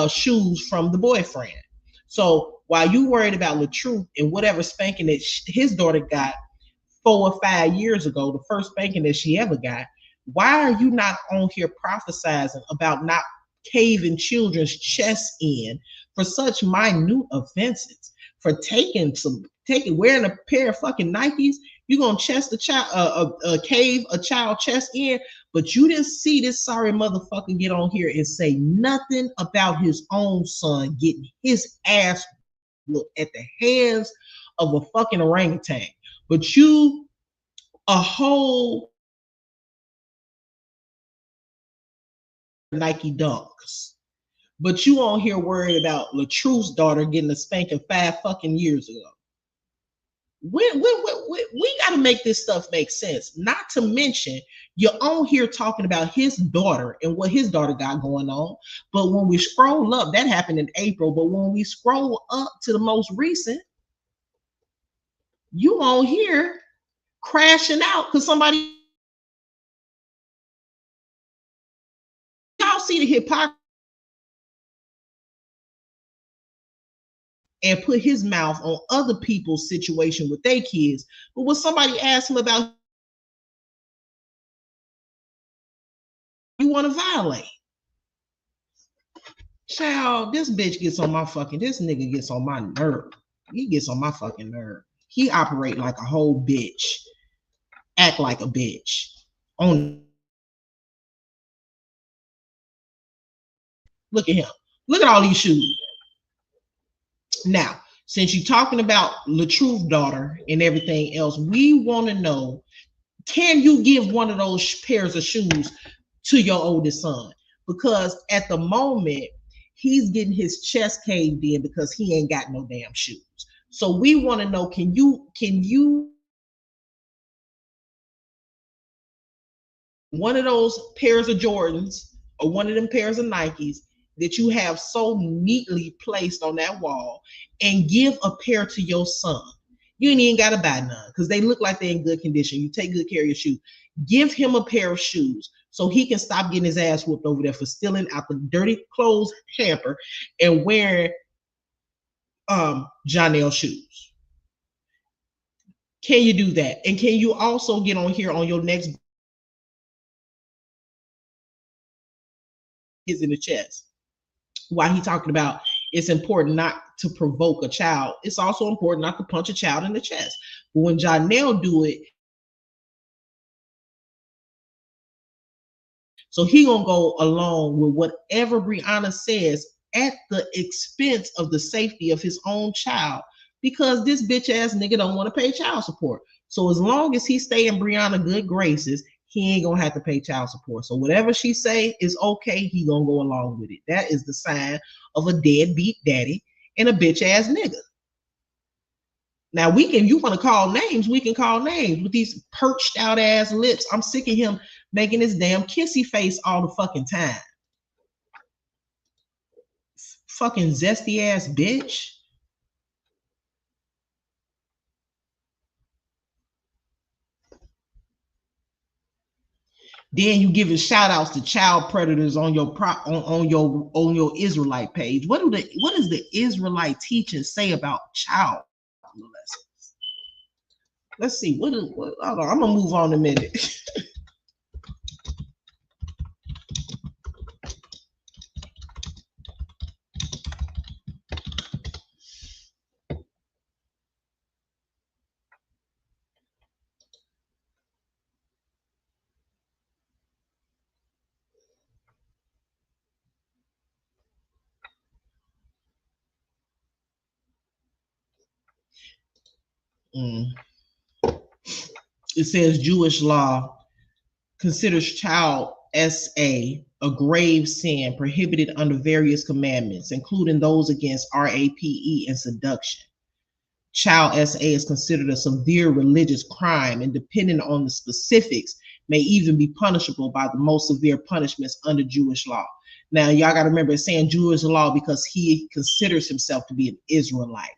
shoes from the boyfriend. So while you worried about LaTruth and whatever spanking that his daughter got 4 or 5 years ago, the first spanking that she ever got, why are you not on here prophesizing about not caving children's chests in for such minute offenses? For wearing a pair of fucking Nikes, you're gonna chest a child, cave a child chest in, but you didn't see this sorry motherfucker get on here and say nothing about his own son getting his ass looked at the hands of a fucking orangutan. But you, a whole Nike Dunks. But you on here worried about LaTruth's daughter getting a spanking 5 fucking years ago. We got to make this stuff make sense. Not to mention, you're on here talking about his daughter and what his daughter got going on. But when we scroll up, that happened in April. But when we scroll up to the most recent, you on here crashing out because somebody see the hypocrisy and put his mouth on other people's situation with their kids. But when somebody asks him about you want to violate, child, this bitch gets on my fucking, this nigga gets on my nerve. He gets on my fucking nerve. He operate like a whole bitch, act like a bitch. Look at him. Look at all these shoes. Now, since you're talking about LaTruth daughter and everything else, we want to know, can you give one of those pairs of shoes to your oldest son? Because at the moment, he's getting his chest caved in because he ain't got no damn shoes. So we want to know, can you one of those pairs of Jordans or one of them pairs of Nikes that you have so neatly placed on that wall and give a pair to your son? You ain't even got to buy none because they look like they're in good condition. You take good care of your shoes. Give him a pair of shoes so he can stop getting his ass whooped over there for stealing out the dirty clothes hamper and wearing Jonelle shoes. Can you do that? And can you also get on here on your next is in the chest? Why he talking about it's important not to provoke a child. It's also important not to punch a child in the chest. But when Jonelle do it, so he gonna go along with whatever Brianna says at the expense of the safety of his own child, because this bitch ass nigga don't want to pay child support. So as long as he stay in Brianna good graces, he ain't gonna have to pay child support. So whatever she say is okay, he gonna go along with it. That is the sign of a deadbeat daddy and a bitch ass nigga. Now we can, you want to call names, we can call names with these perched out ass lips. I'm sick of him making his damn kissy face all the fucking time. Fucking zesty ass bitch. Then you giving shout outs to child predators on your on your Israelite page. What does the Israelite teaching say about child molesters? Let's see. Hold on, I'm gonna move on a minute. It says Jewish law considers child SA a grave sin prohibited under various commandments, including those against rape and seduction. Child SA is considered a severe religious crime, and depending on the specifics, may even be punishable by the most severe punishments under Jewish law. Now, y'all got to remember, it's saying Jewish law because he considers himself to be an Israelite.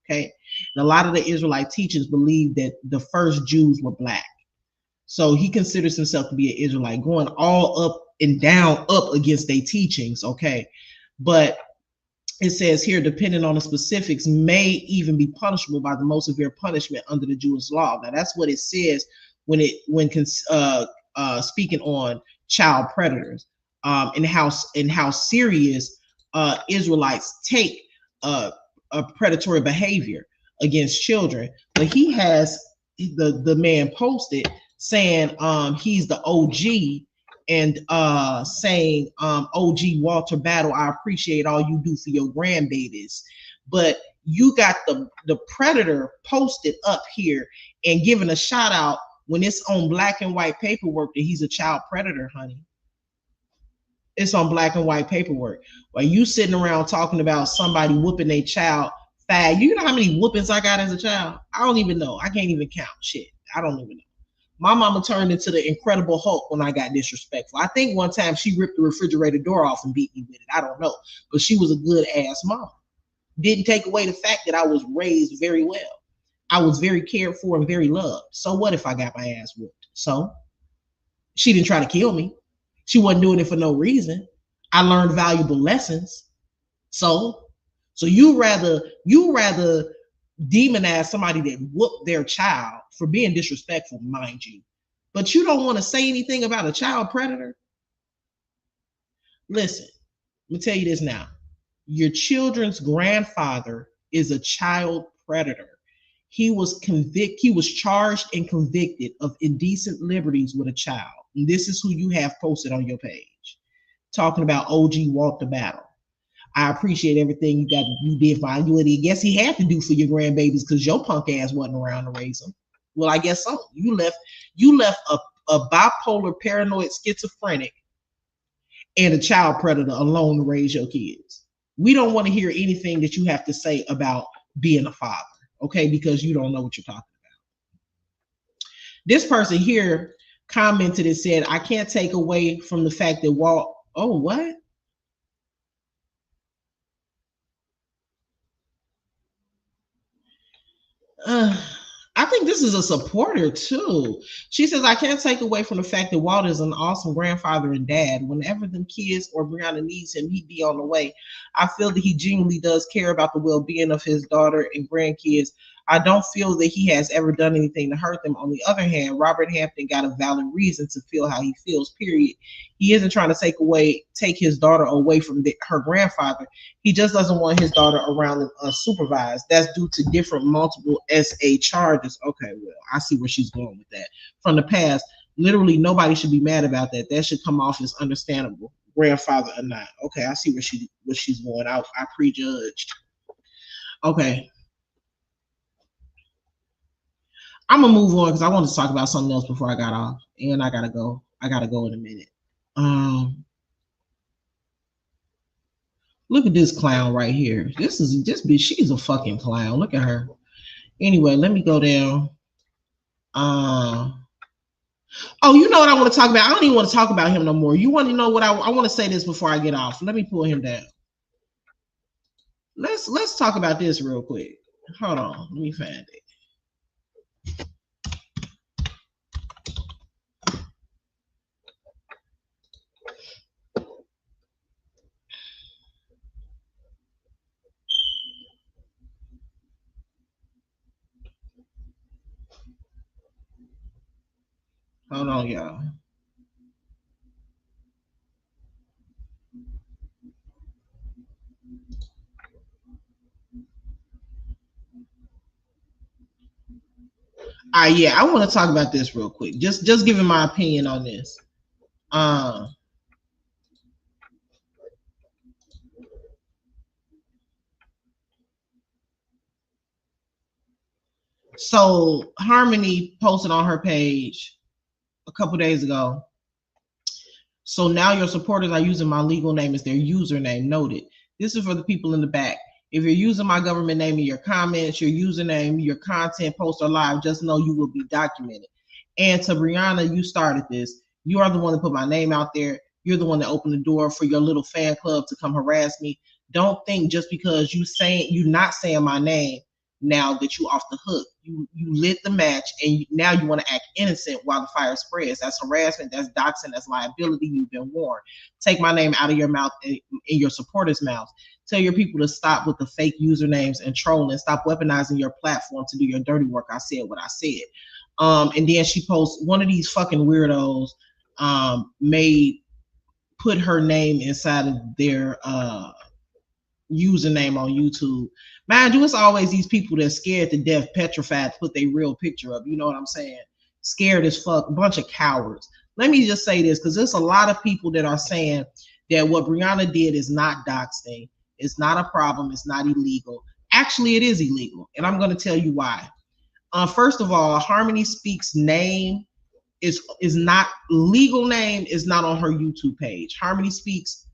Okay. And a lot of the Israelite teachers believe that the first Jews were black. So he considers himself to be an Israelite, going all up and down, up against their teachings. Okay. But it says here, depending on the specifics, may even be punishable by the most severe punishment under the Jewish law. Now, that's what it says when speaking on child predators, and how serious Israelites take a predatory behavior against children. But he has the man posted saying he's the OG and saying OG Walter Battle, I appreciate all you do for your grandbabies. But you got the predator posted up here and giving a shout out when it's on black and white paperwork that he's a child predator, honey. It's on black and white paperwork. While you sitting around talking about somebody whooping their child fag. You know how many whoopings I got as a child? I don't even know. I can't even count. Shit. I don't even know. My mama turned into the Incredible Hulk when I got disrespectful. I think one time she ripped the refrigerator door off and beat me with it. I don't know. But she was a good ass mama. Didn't take away the fact that I was raised very well. I was very cared for and very loved. So what if I got my ass whooped? So she didn't try to kill me. She wasn't doing it for no reason. I learned valuable lessons. So you rather demonize somebody that whooped their child for being disrespectful, mind you, but you don't want to say anything about a child predator? Listen, let me tell you this now. Your children's grandfather is a child predator. He was charged and convicted of indecent liberties with a child. And this is who you have posted on your page, talking about OG walked the battle. I appreciate everything you did for annuity. I guess he had to do for your grandbabies because your punk ass wasn't around to raise them. Well, I guess so. You left a bipolar, paranoid, schizophrenic, and a child predator alone to raise your kids. We don't want to hear anything that you have to say about being a father, okay? Because you don't know what you're talking about. This person here commented and said, I can't take away from the fact that Walt, oh, what? I think this is a supporter too. She says, I can't take away from the fact that Walt is an awesome grandfather and dad. Whenever them kids or Brianna needs him, he'd be on the way. I feel that he genuinely does care about the well-being of his daughter and grandkids. I don't feel that he has ever done anything to hurt them. On the other hand, Robert Hampton got a valid reason to feel how he feels, period. He isn't trying to take his daughter away from her grandfather. He just doesn't want his daughter around them unsupervised. That's due to different multiple SA charges. Okay, well, I see where she's going with that. From the past, literally nobody should be mad about that. That should come off as understandable, grandfather or not. Okay, I see where she's going. I prejudged. Okay. I'm gonna move on because I want to talk about something else before I got off, and I gotta go. I gotta go in a minute. Look at this clown right here. This bitch. She's a fucking clown. Look at her. Anyway, let me go down. Oh, you know what I want to talk about? I don't even want to talk about him no more. You want to know what I want to say this before I get off. Let me pull him down. Let's talk about this real quick. Hold on. Let me find it. Hold on, y'all. Yeah, I want to talk about this real quick. Just giving my opinion on this. So Harmony posted on her page a couple days ago. So now your supporters are using my legal name as their username. Noted. This is for the people in the back. If you're using my government name in your comments, your username, your content, post or live, just know you will be documented. And to Brianna, you started this. You are the one that put my name out there. You're the one that opened the door for your little fan club to come harass me. Don't think just because you're not saying my name now that you off the hook. You lit the match and now you want to act innocent while the fire spreads. That's harassment, that's doxing, that's liability. You've been warned. Take my name out of your mouth and in your supporters' mouths. Tell your people to stop with the fake usernames and trolling. Stop weaponizing your platform to do your dirty work. I said what I said. And then she posts, one of these fucking weirdos put her name inside of their username on YouTube. Mind you, it's always these people that's scared to death, petrified to put their real picture up. You know what I'm saying? Scared as fuck, a bunch of cowards. Let me just say this, because there's a lot of people that are saying that what Brianna did is not doxing. It's not a problem. It's not illegal. Actually, it is illegal, and I'm going to tell you why. First of all, Harmony Speaks name is not legal name is not on her YouTube page. Harmony Speaks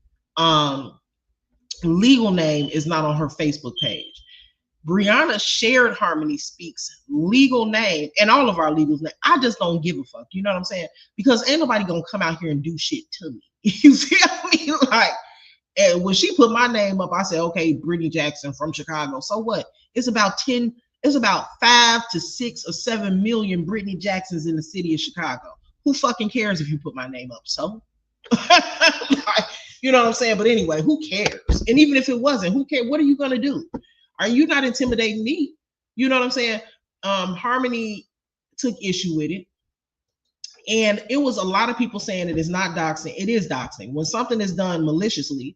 legal name is not on her Facebook page. Brianna shared Harmony Speaks legal name and all of our legal name. I just don't give a fuck. You know what I'm saying? Because ain't nobody gonna come out here and do shit to me. You feel me? Like, and when she put my name up, I said, okay, Brittany Jackson from Chicago. So what? It's about 5 to 6 or 7 million Brittany Jacksons in the city of Chicago. Who fucking cares if you put my name up? So Like, you know what I'm saying? But anyway, who cares? And even if it wasn't, who cares? What are you gonna do? Are you not intimidating me? You know what I'm saying? Harmony took issue with it. And it was a lot of people saying it is not doxing. It is doxing. When something is done maliciously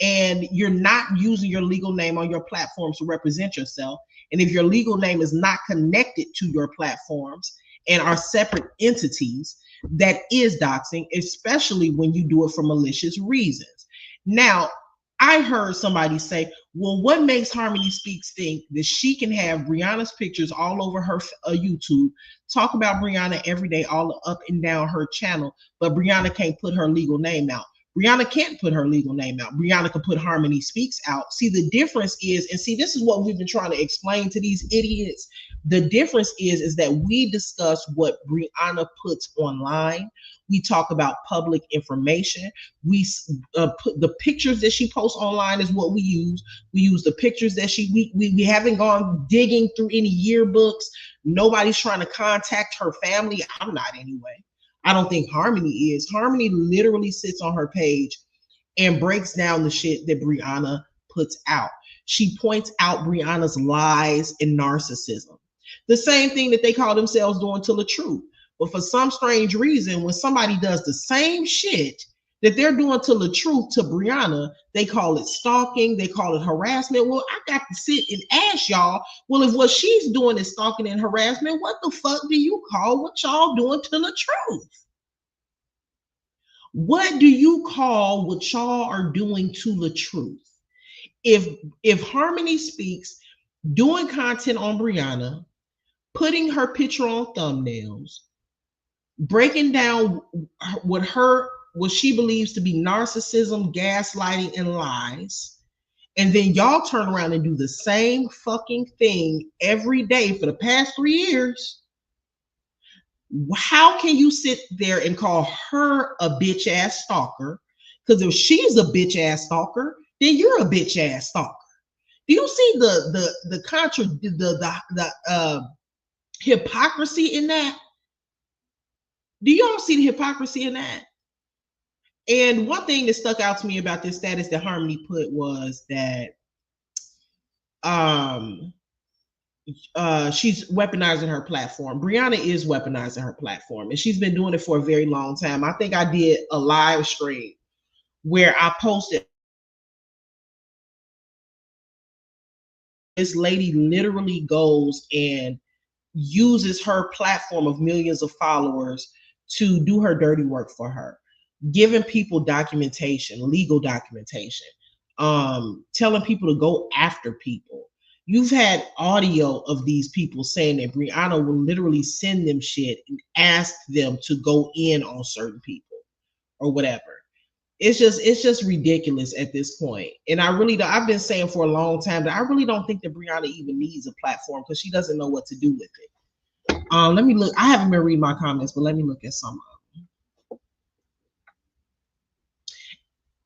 and you're not using your legal name on your platforms to represent yourself, and if your legal name is not connected to your platforms and are separate entities, that is doxing, especially when you do it for malicious reasons. Now, I heard somebody say, well, what makes Harmony Speaks think that she can have Brianna's pictures all over her YouTube, talk about Brianna every day, all up and down her channel, but Brianna can't put her legal name out. Brianna can't put her legal name out. Brianna can put Harmony Speaks out. See, the difference is, and see, this is what we've been trying to explain to these idiots. The difference is that we discuss what Brianna puts online. We talk about public information. We put the pictures that she posts online is what we use. We use the pictures that we haven't gone digging through any yearbooks. Nobody's trying to contact her family. I'm not anyway. I don't think Harmony is. Harmony literally sits on her page and breaks down the shit that Brianna puts out. She points out Brianna's lies and narcissism. The same thing that they call themselves doing to the truth. But for some strange reason, when somebody does the same shit that they're doing to the truth to Brianna, they call it stalking, they call it harassment. Well, I got to sit and ask y'all, well, if what she's doing is stalking and harassment, what the fuck do you call what y'all doing to the truth? What do you call what y'all are doing to the truth? If Harmony Speaks doing content on Brianna, putting her picture on thumbnails, breaking down what she believes to be narcissism, gaslighting, and lies, and then y'all turn around and do the same fucking thing every day for the past 3 years, how can you sit there and call her a bitch ass stalker? Because if she's a bitch ass stalker, then you're a bitch ass stalker. Do you see the hypocrisy in that? Do y'all see the hypocrisy in that? And one thing that stuck out to me about this status that Harmony put was that she's weaponizing her platform. Brianna is weaponizing her platform, and she's been doing it for a very long time. I think I did a live stream where I posted this lady literally goes and uses her platform of millions of followers to do her dirty work for her, giving people documentation, legal documentation, telling people to go after people. You've had audio of these people saying that Brianna will literally send them shit and ask them to go in on certain people or whatever. It's just ridiculous at this point. And I've been saying for a long time that I really don't think that Brianna even needs a platform because she doesn't know what to do with it. Let me look. I haven't been reading my comments, but let me look at some of them.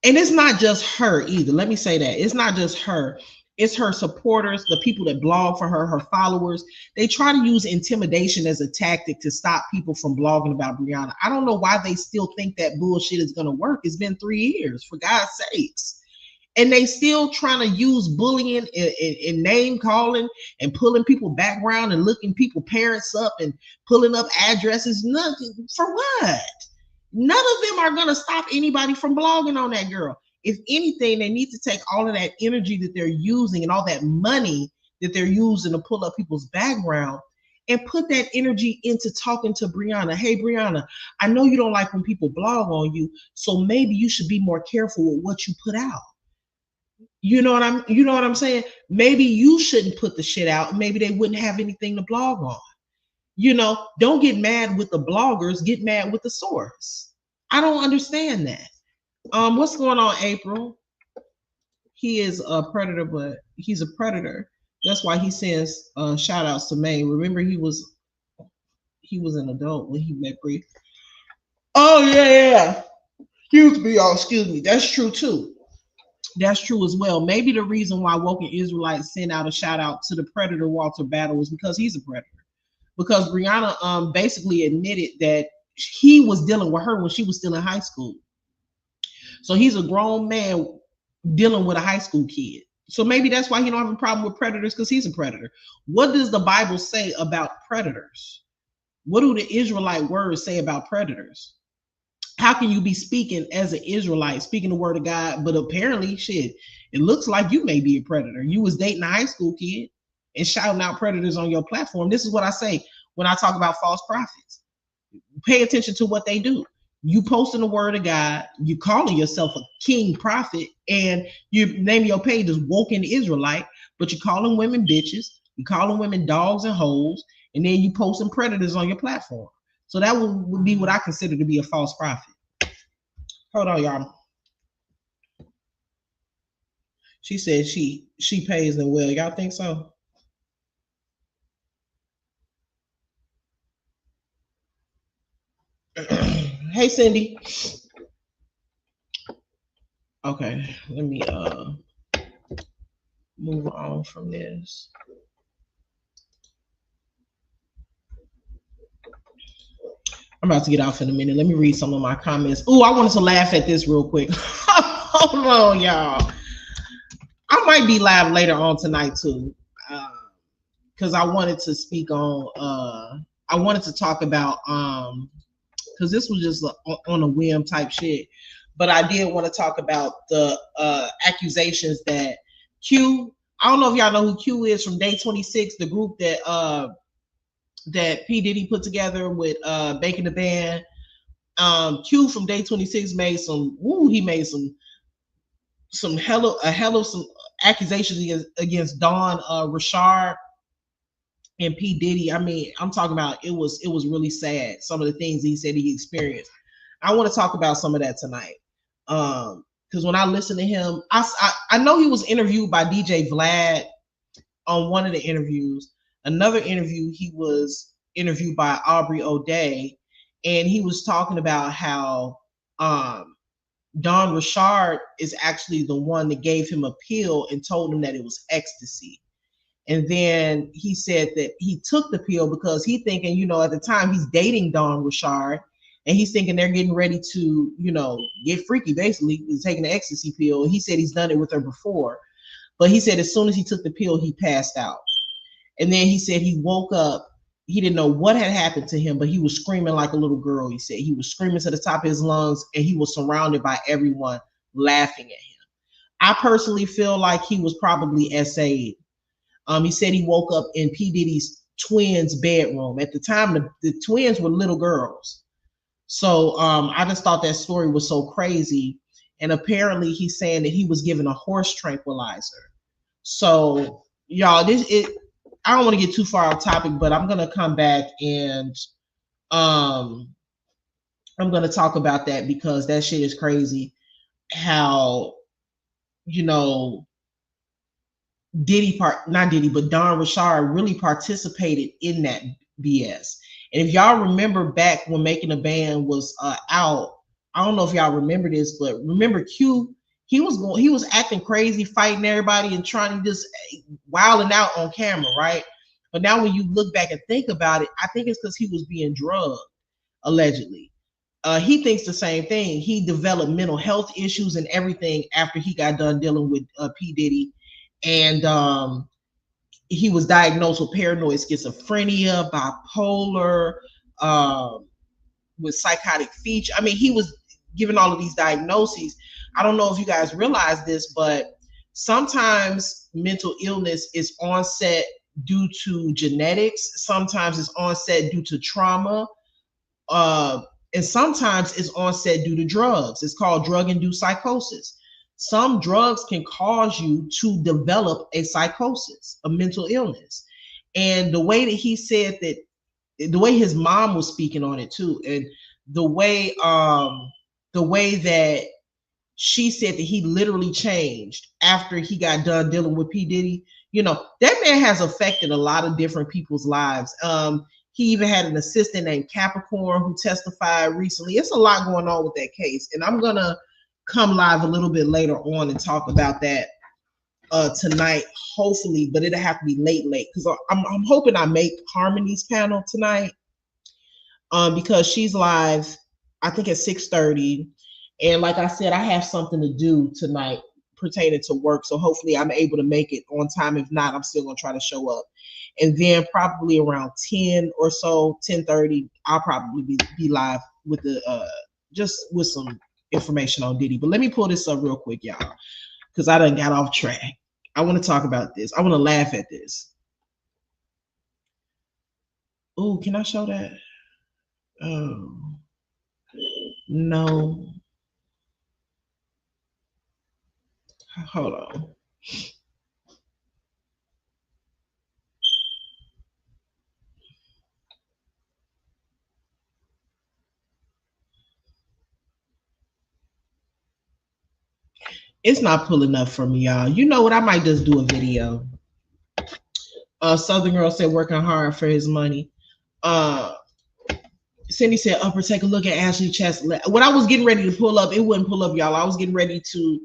And it's not just her either. Let me say that. It's not just her. It's her supporters, the people that blog for her, her followers. They try to use intimidation as a tactic to stop people from blogging about Brianna. I don't know why they still think that bullshit is going to work. It's been 3 years, for God's sakes. And they still trying to use bullying and name calling and pulling people background and looking people parents up and pulling up addresses. Nothing for what? None of them are going to stop anybody from blogging on that girl. If anything, they need to take all of that energy that they're using and all that money that they're using to pull up people's background and put that energy into talking to Brianna. Hey, Brianna, I know you don't like when people blog on you, so maybe you should be more careful with what you put out. You know what I'm saying? Maybe you shouldn't put the shit out. Maybe they wouldn't have anything to blog on. You know, don't get mad with the bloggers, get mad with the source. I don't understand that. What's going on, April? He is a predator, but he's a predator. That's why he sends shout outs to May. Remember, he was an adult when he met Bree. Oh yeah. Excuse me, y'all. Excuse me. That's true too. That's true as well. Maybe the reason why Woken Israelites sent out a shout out to the predator Walter Battle is because he's a predator. Because Brianna basically admitted that he was dealing with her when she was still in high school. So he's a grown man dealing with a high school kid. So maybe that's why he don't have a problem with predators, because he's a predator. What does the Bible say about predators? What do the Israelite words say about predators? How can you be speaking as an Israelite, speaking the word of God, but apparently, shit, it looks like you may be a predator. You was dating a high school kid and shouting out predators on your platform. This is what I say when I talk about false prophets. Pay attention to what they do. You posting the word of God, you calling yourself a king prophet, and you name your page as Woken Israelite, but you calling women bitches, you calling women dogs and hoes, and then you posting predators on your platform. So that would be what I consider to be a false prophet. Hold on, y'all. She said she pays them well. Y'all think so? Hey, Cindy. Okay, let me move on from this. I'm about to get off in a minute. Let me read some of my comments. Oh, I wanted to laugh at this real quick. Hold on, y'all. I might be live later on tonight too, because I wanted to speak on. I wanted to talk about because this was just on a whim type shit, but I did want to talk about the accusations that Q. I don't know if y'all know who Q is from Day 26, the group that that P Diddy put together with Bacon the Band. Q from Day 26 made some. Woo, he made some hell of some accusations against Don Richard and P Diddy. I mean, I'm talking about it was really sad. Some of the things he said he experienced. I want to talk about some of that tonight. Because when I listen to him, I know he was interviewed by DJ Vlad on one of the interviews. Another interview, he was interviewed by Aubrey O'Day, and he was talking about how Don Richard is actually the one that gave him a pill and told him that it was ecstasy. And then he said that he took the pill because he thinking, you know, at the time he's dating Don Richard, and he's thinking they're getting ready to, you know, get freaky, basically. He's taking the ecstasy pill. He said he's done it with her before. But he said as soon as he took the pill, he passed out. And then he said he woke up. He didn't know what had happened to him, but he was screaming like a little girl. He said he was screaming to the top of his lungs, and he was surrounded by everyone laughing at him. I personally feel like he was probably SA'd. He said he woke up in P. Diddy's twins' bedroom. At the time, the twins were little girls. So I just thought that story was so crazy. And apparently he's saying that he was given a horse tranquilizer. So y'all, I don't want to get too far off topic, but I'm gonna come back and I'm gonna talk about that because that shit is crazy. How, you know, not Diddy, but Don Richard really participated in that BS. And if y'all remember back when Making a Band was out, I don't know if y'all remember this, but remember Q, he was acting crazy, fighting everybody and trying to just wilding out on camera, right? But now when you look back and think about it, I think it's because he was being drugged, allegedly. He thinks the same thing. He developed mental health issues and everything after he got done dealing with P. Diddy. And he was diagnosed with paranoid schizophrenia, bipolar, with psychotic feature. I mean, he was given all of these diagnoses. I don't know if you guys realize this, but sometimes mental illness is onset due to genetics. Sometimes it's onset due to trauma. And sometimes it's onset due to drugs. It's called drug-induced psychosis. Some drugs can cause you to develop a psychosis, a mental illness. And the way that he said that, the way his mom was speaking on it too, and the way that she said that he literally changed after he got done dealing with P. Diddy, you know, that man has affected a lot of different people's lives. He even had an assistant named Capricorn who testified recently. It's a lot going on with that case, and I'm gonna come live a little bit later on and talk about that tonight, hopefully, but it'll have to be late because I'm hoping I make Harmony's panel tonight because she's live, I think at 6:30, And like I said, I have something to do tonight pertaining to work. So hopefully I'm able to make it on time. If not, I'm still gonna try to show up. And then probably around 10 or so, 10:30, I'll probably be live with the just with some information on Diddy. But let me pull this up real quick, y'all, because I done got off track. I want to talk about this. I want to laugh at this. Oh, can I show that? Oh, no. Hold on. It's not pulling up for me, y'all. You know what? I might just do a video. Southern Girl said working hard for his money. Cindy said, Upper, take a look at Ashley Chest. When I was getting ready to pull up, it wouldn't pull up, y'all. I was getting ready to,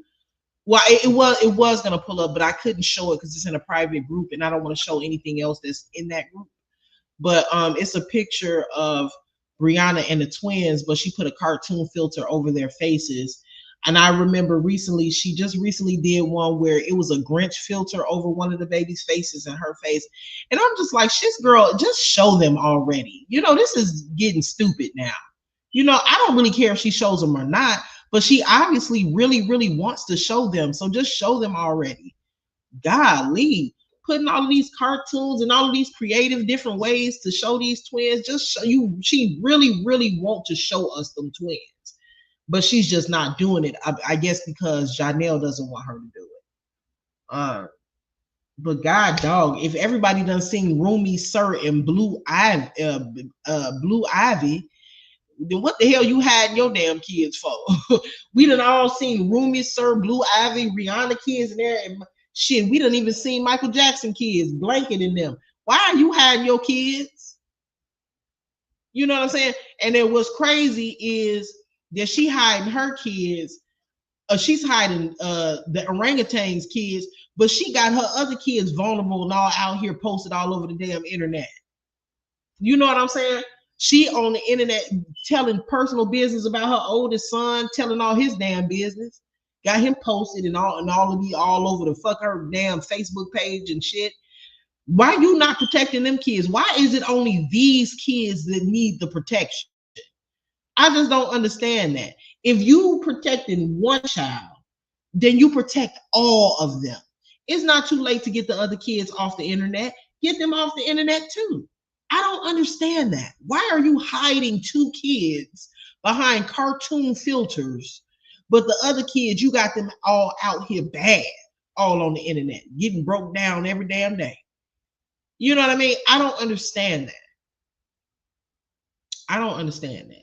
well, it was gonna pull up, but I couldn't show it because it's in a private group and I don't want to show anything else that's in that group. But it's a picture of Brianna and the twins, but she put a cartoon filter over their faces. And I remember she just recently did one where it was a Grinch filter over one of the baby's faces and her face. And I'm just like, shit, girl, just show them already. You know, this is getting stupid now. You know, I don't really care if she shows them or not, but she obviously really, really wants to show them. So just show them already. Golly, putting all of these cartoons and all of these creative different ways to show these twins. Just show you, she really, really wants to show us them twins. But she's just not doing it. I guess because Janelle doesn't want her to do it. But God, dog, if everybody done seen Roomy Sir and Blue Ivy, then what the hell you hiding your damn kids for? We done all seen Roomy Sir, Blue Ivy, Rihanna kids in there, and shit, we done even seen Michael Jackson kids blanketing them. Why are you hiding your kids? You know what I'm saying? And then what's crazy is that she hiding her kids. She's hiding the orangutans kids, but she got her other kids vulnerable and all out here posted all over the damn internet. You know what I'm saying? She on the internet telling personal business about her oldest son, telling all his damn business. Got him posted and all of me all over the fuck her damn Facebook page and shit. Why you not protecting them kids? Why is it only these kids that need the protection? I just don't understand that. If you protecting one child, then you protect all of them. It's not too late to get the other kids off the internet. Get them off the internet too. I don't understand that. Why are you hiding two kids behind cartoon filters, but the other kids, you got them all out here bad, all on the internet, getting broke down every damn day? You know what I mean? I don't understand that. I don't understand that.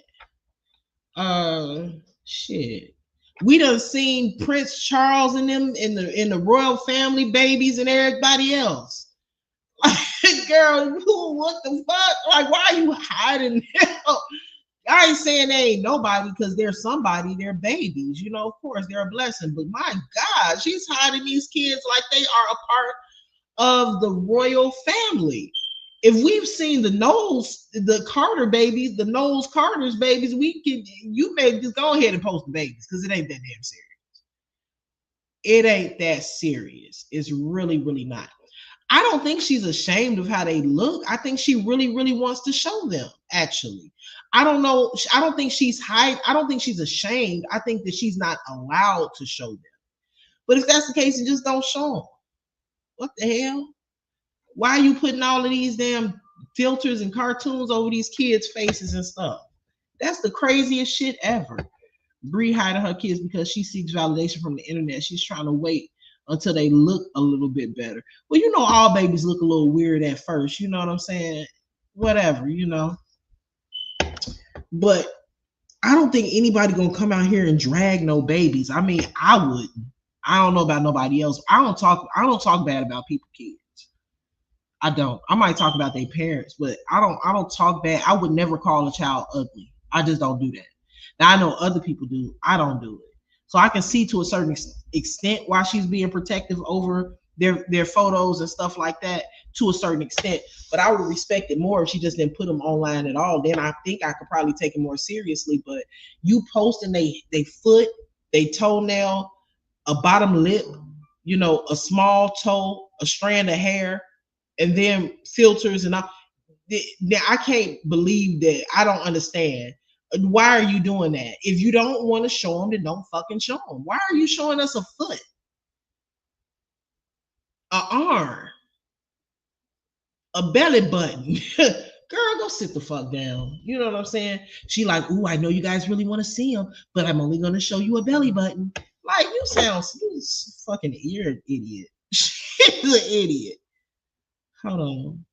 Shit. We done seen Prince Charles and them in the royal family babies and everybody else. Girl, what the fuck? Like, why are you hiding them? I ain't saying they ain't nobody because they're somebody, they're babies. You know, of course, they're a blessing. But my God, she's hiding these kids like they are a part of the royal family. If we've seen the Carter babies, the Knowles Carter's babies, you may just go ahead and post the babies because it ain't that damn serious. It ain't that serious. It's really, really not. I don't think she's ashamed of how they look. I think she really, really wants to show them, actually. I don't know. I don't think she's I don't think she's ashamed. I think that she's not allowed to show them. But if that's the case, you just don't show them. What the hell? Why are you putting all of these damn filters and cartoons over these kids' faces and stuff? That's the craziest shit ever. Bree hiding her kids because she seeks validation from the internet. She's trying to wait until they look a little bit better. Well, you know, all babies look a little weird at first. You know what I'm saying? Whatever, you know. But I don't think anybody gonna come out here and drag no babies. I mean, I wouldn't. I don't know about nobody else. I don't talk bad about people's kids. I don't. I might talk about their parents, but I don't talk bad. I would never call a child ugly. I just don't do that. Now I know other people do. I don't do it. So I can see to a certain extent why she's being protective over their photos and stuff like that to a certain extent. But I would respect it more if she just didn't put them online at all. Then I think I could probably take it more seriously. But you posting they foot, they toenail, a bottom lip, you know, a small toe, a strand of hair, and then filters and all. I can't believe that. I don't understand. Why are you doing that? If you don't want to show them, then don't fucking show them. Why are you showing us a foot, an arm, a belly button? Girl, go sit the fuck down. You know what I'm saying? She like, ooh, I know you guys really want to see them, but I'm only going to show you a belly button. Like, you fucking you're an idiot. She's an idiot. Hold on.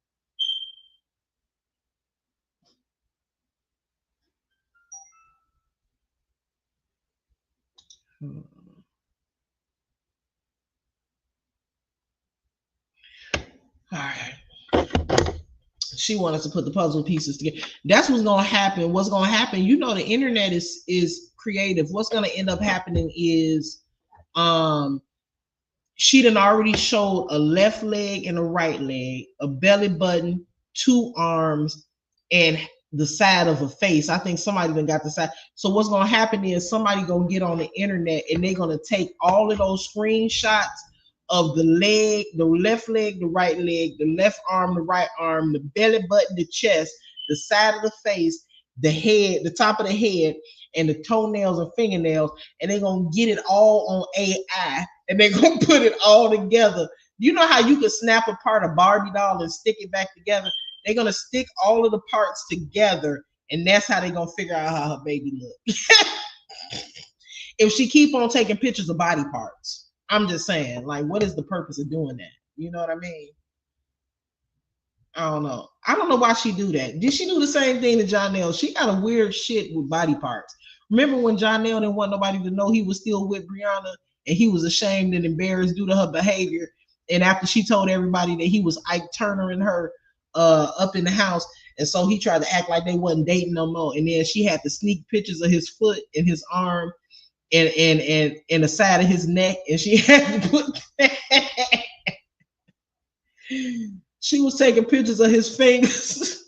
All right. She wanted to put the puzzle pieces together. That's what's gonna happen. What's gonna happen? You know, the internet is creative. What's gonna end up happening is, she done already showed a left leg and a right leg, a belly button, 2 arms, and the side of a face. I think somebody done got the side. So what's gonna happen is somebody gonna get on the internet and they're gonna take all of those screenshots of the leg, the left leg, the right leg, the left arm, the right arm, the belly button, the chest, the side of the face, the head, the top of the head, and the toenails and fingernails, and they're gonna get it all on AI and they're gonna put it all together. You know how you could snap apart a Barbie doll and stick it back together? They're gonna stick all of the parts together, and that's how they're gonna figure out how her baby look. If she keep on taking pictures of body parts. I'm just saying, like, what is the purpose of doing that? You know what I mean? I don't know. I don't know why she do that. Did she do the same thing to Jonelle? She got a weird shit with body parts. Remember when Jonelle didn't want nobody to know he was still with Brianna, and he was ashamed and embarrassed due to her behavior. And after she told everybody that he was Ike Turner and her up in the house, and so he tried to act like they wasn't dating no more. And then she had to sneak pictures of his foot and his arm and the side of his neck, and she had to put she was taking pictures of his fingers.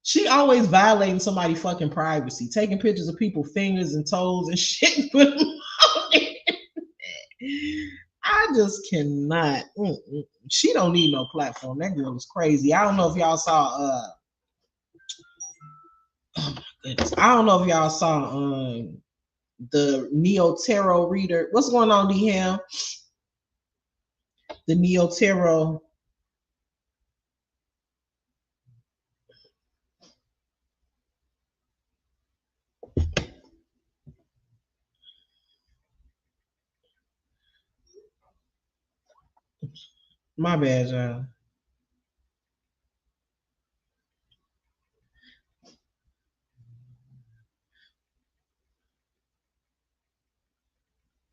She always violating somebody's fucking privacy, taking pictures of people's fingers and toes and shit. I just cannot. She don't need no platform. That girl is crazy. I don't know if y'all saw oh my goodness. I don't know if y'all saw the Neo Tarot reader. What's going on, DM? The Neo Tarot. My bad, y'all.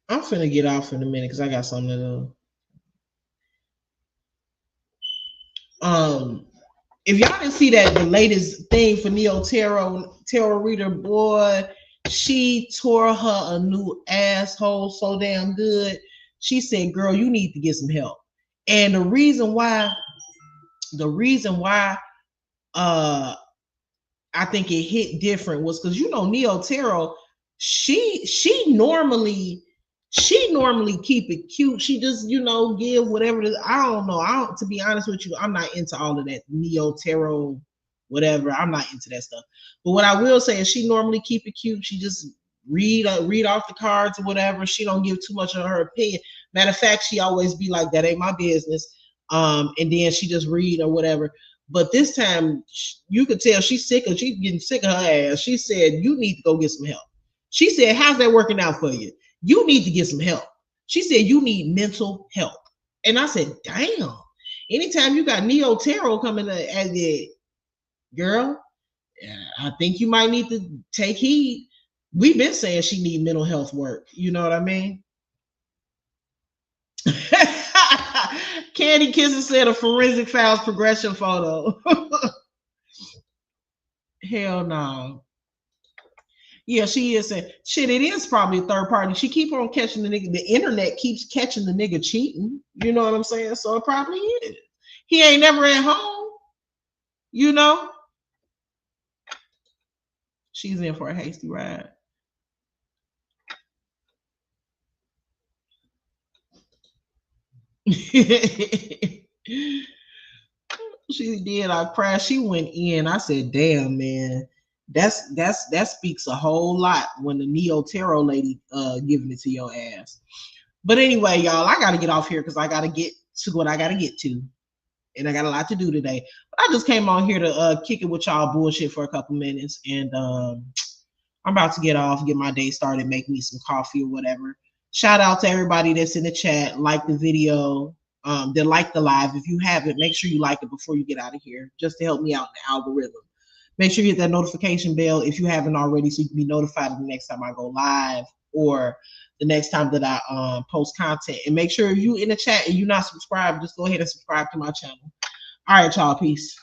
I'm finna get off in a minute because I got something to do. If y'all didn't see that, the latest thing for Neo Tarot reader, boy, she tore her a new asshole so damn good. She said, girl, you need to get some help. And the reason why I think it hit different was because, you know, Neo Tarot, she normally keep it cute. She just, you know, give whatever. I don't know. To be honest with you, I'm not into all of that Neo Tarot, whatever. I'm not into that stuff. But what I will say is she normally keep it cute. She just read off the cards or whatever. She don't give too much of her opinion. Matter of fact, she always be like, that ain't my business. And then she just read or whatever. But this time, you could tell she's getting sick of her ass. She said, you need to go get some help. She said, how's that working out for you? You need to get some help. She said, you need mental help. And I said, damn. Anytime you got Neo Tarot coming as a girl, I think you might need to take heed. We've been saying she need mental health work. You know what I mean? Candy Kisses said a forensic files progression photo. Hell no. Yeah, she is. Shit, it is probably a third party. She keep on catching the nigga. The internet keeps catching the nigga cheating. You know what I'm saying? So it probably is. He ain't never at home. You know? She's in for a hasty ride. She did. I crashed. She went in. I said, "Damn, man, that speaks a whole lot when the Neo Tarot lady giving it to your ass." But anyway, y'all, I gotta get off here because I gotta get to what I gotta get to, and I got a lot to do today. But I just came on here to kick it with y'all bullshit for a couple minutes, and I'm about to get off, get my day started, make me some coffee or whatever. Shout out to everybody that's in the chat, like the video, that like the live. If you haven't, make sure you like it before you get out of here, just to help me out in the algorithm. Make sure you hit that notification bell if you haven't already, so you can be notified the next time I go live or the next time that I post content. And make sure if you in the chat and you're not subscribed, just go ahead and subscribe to my channel. All right, y'all, peace.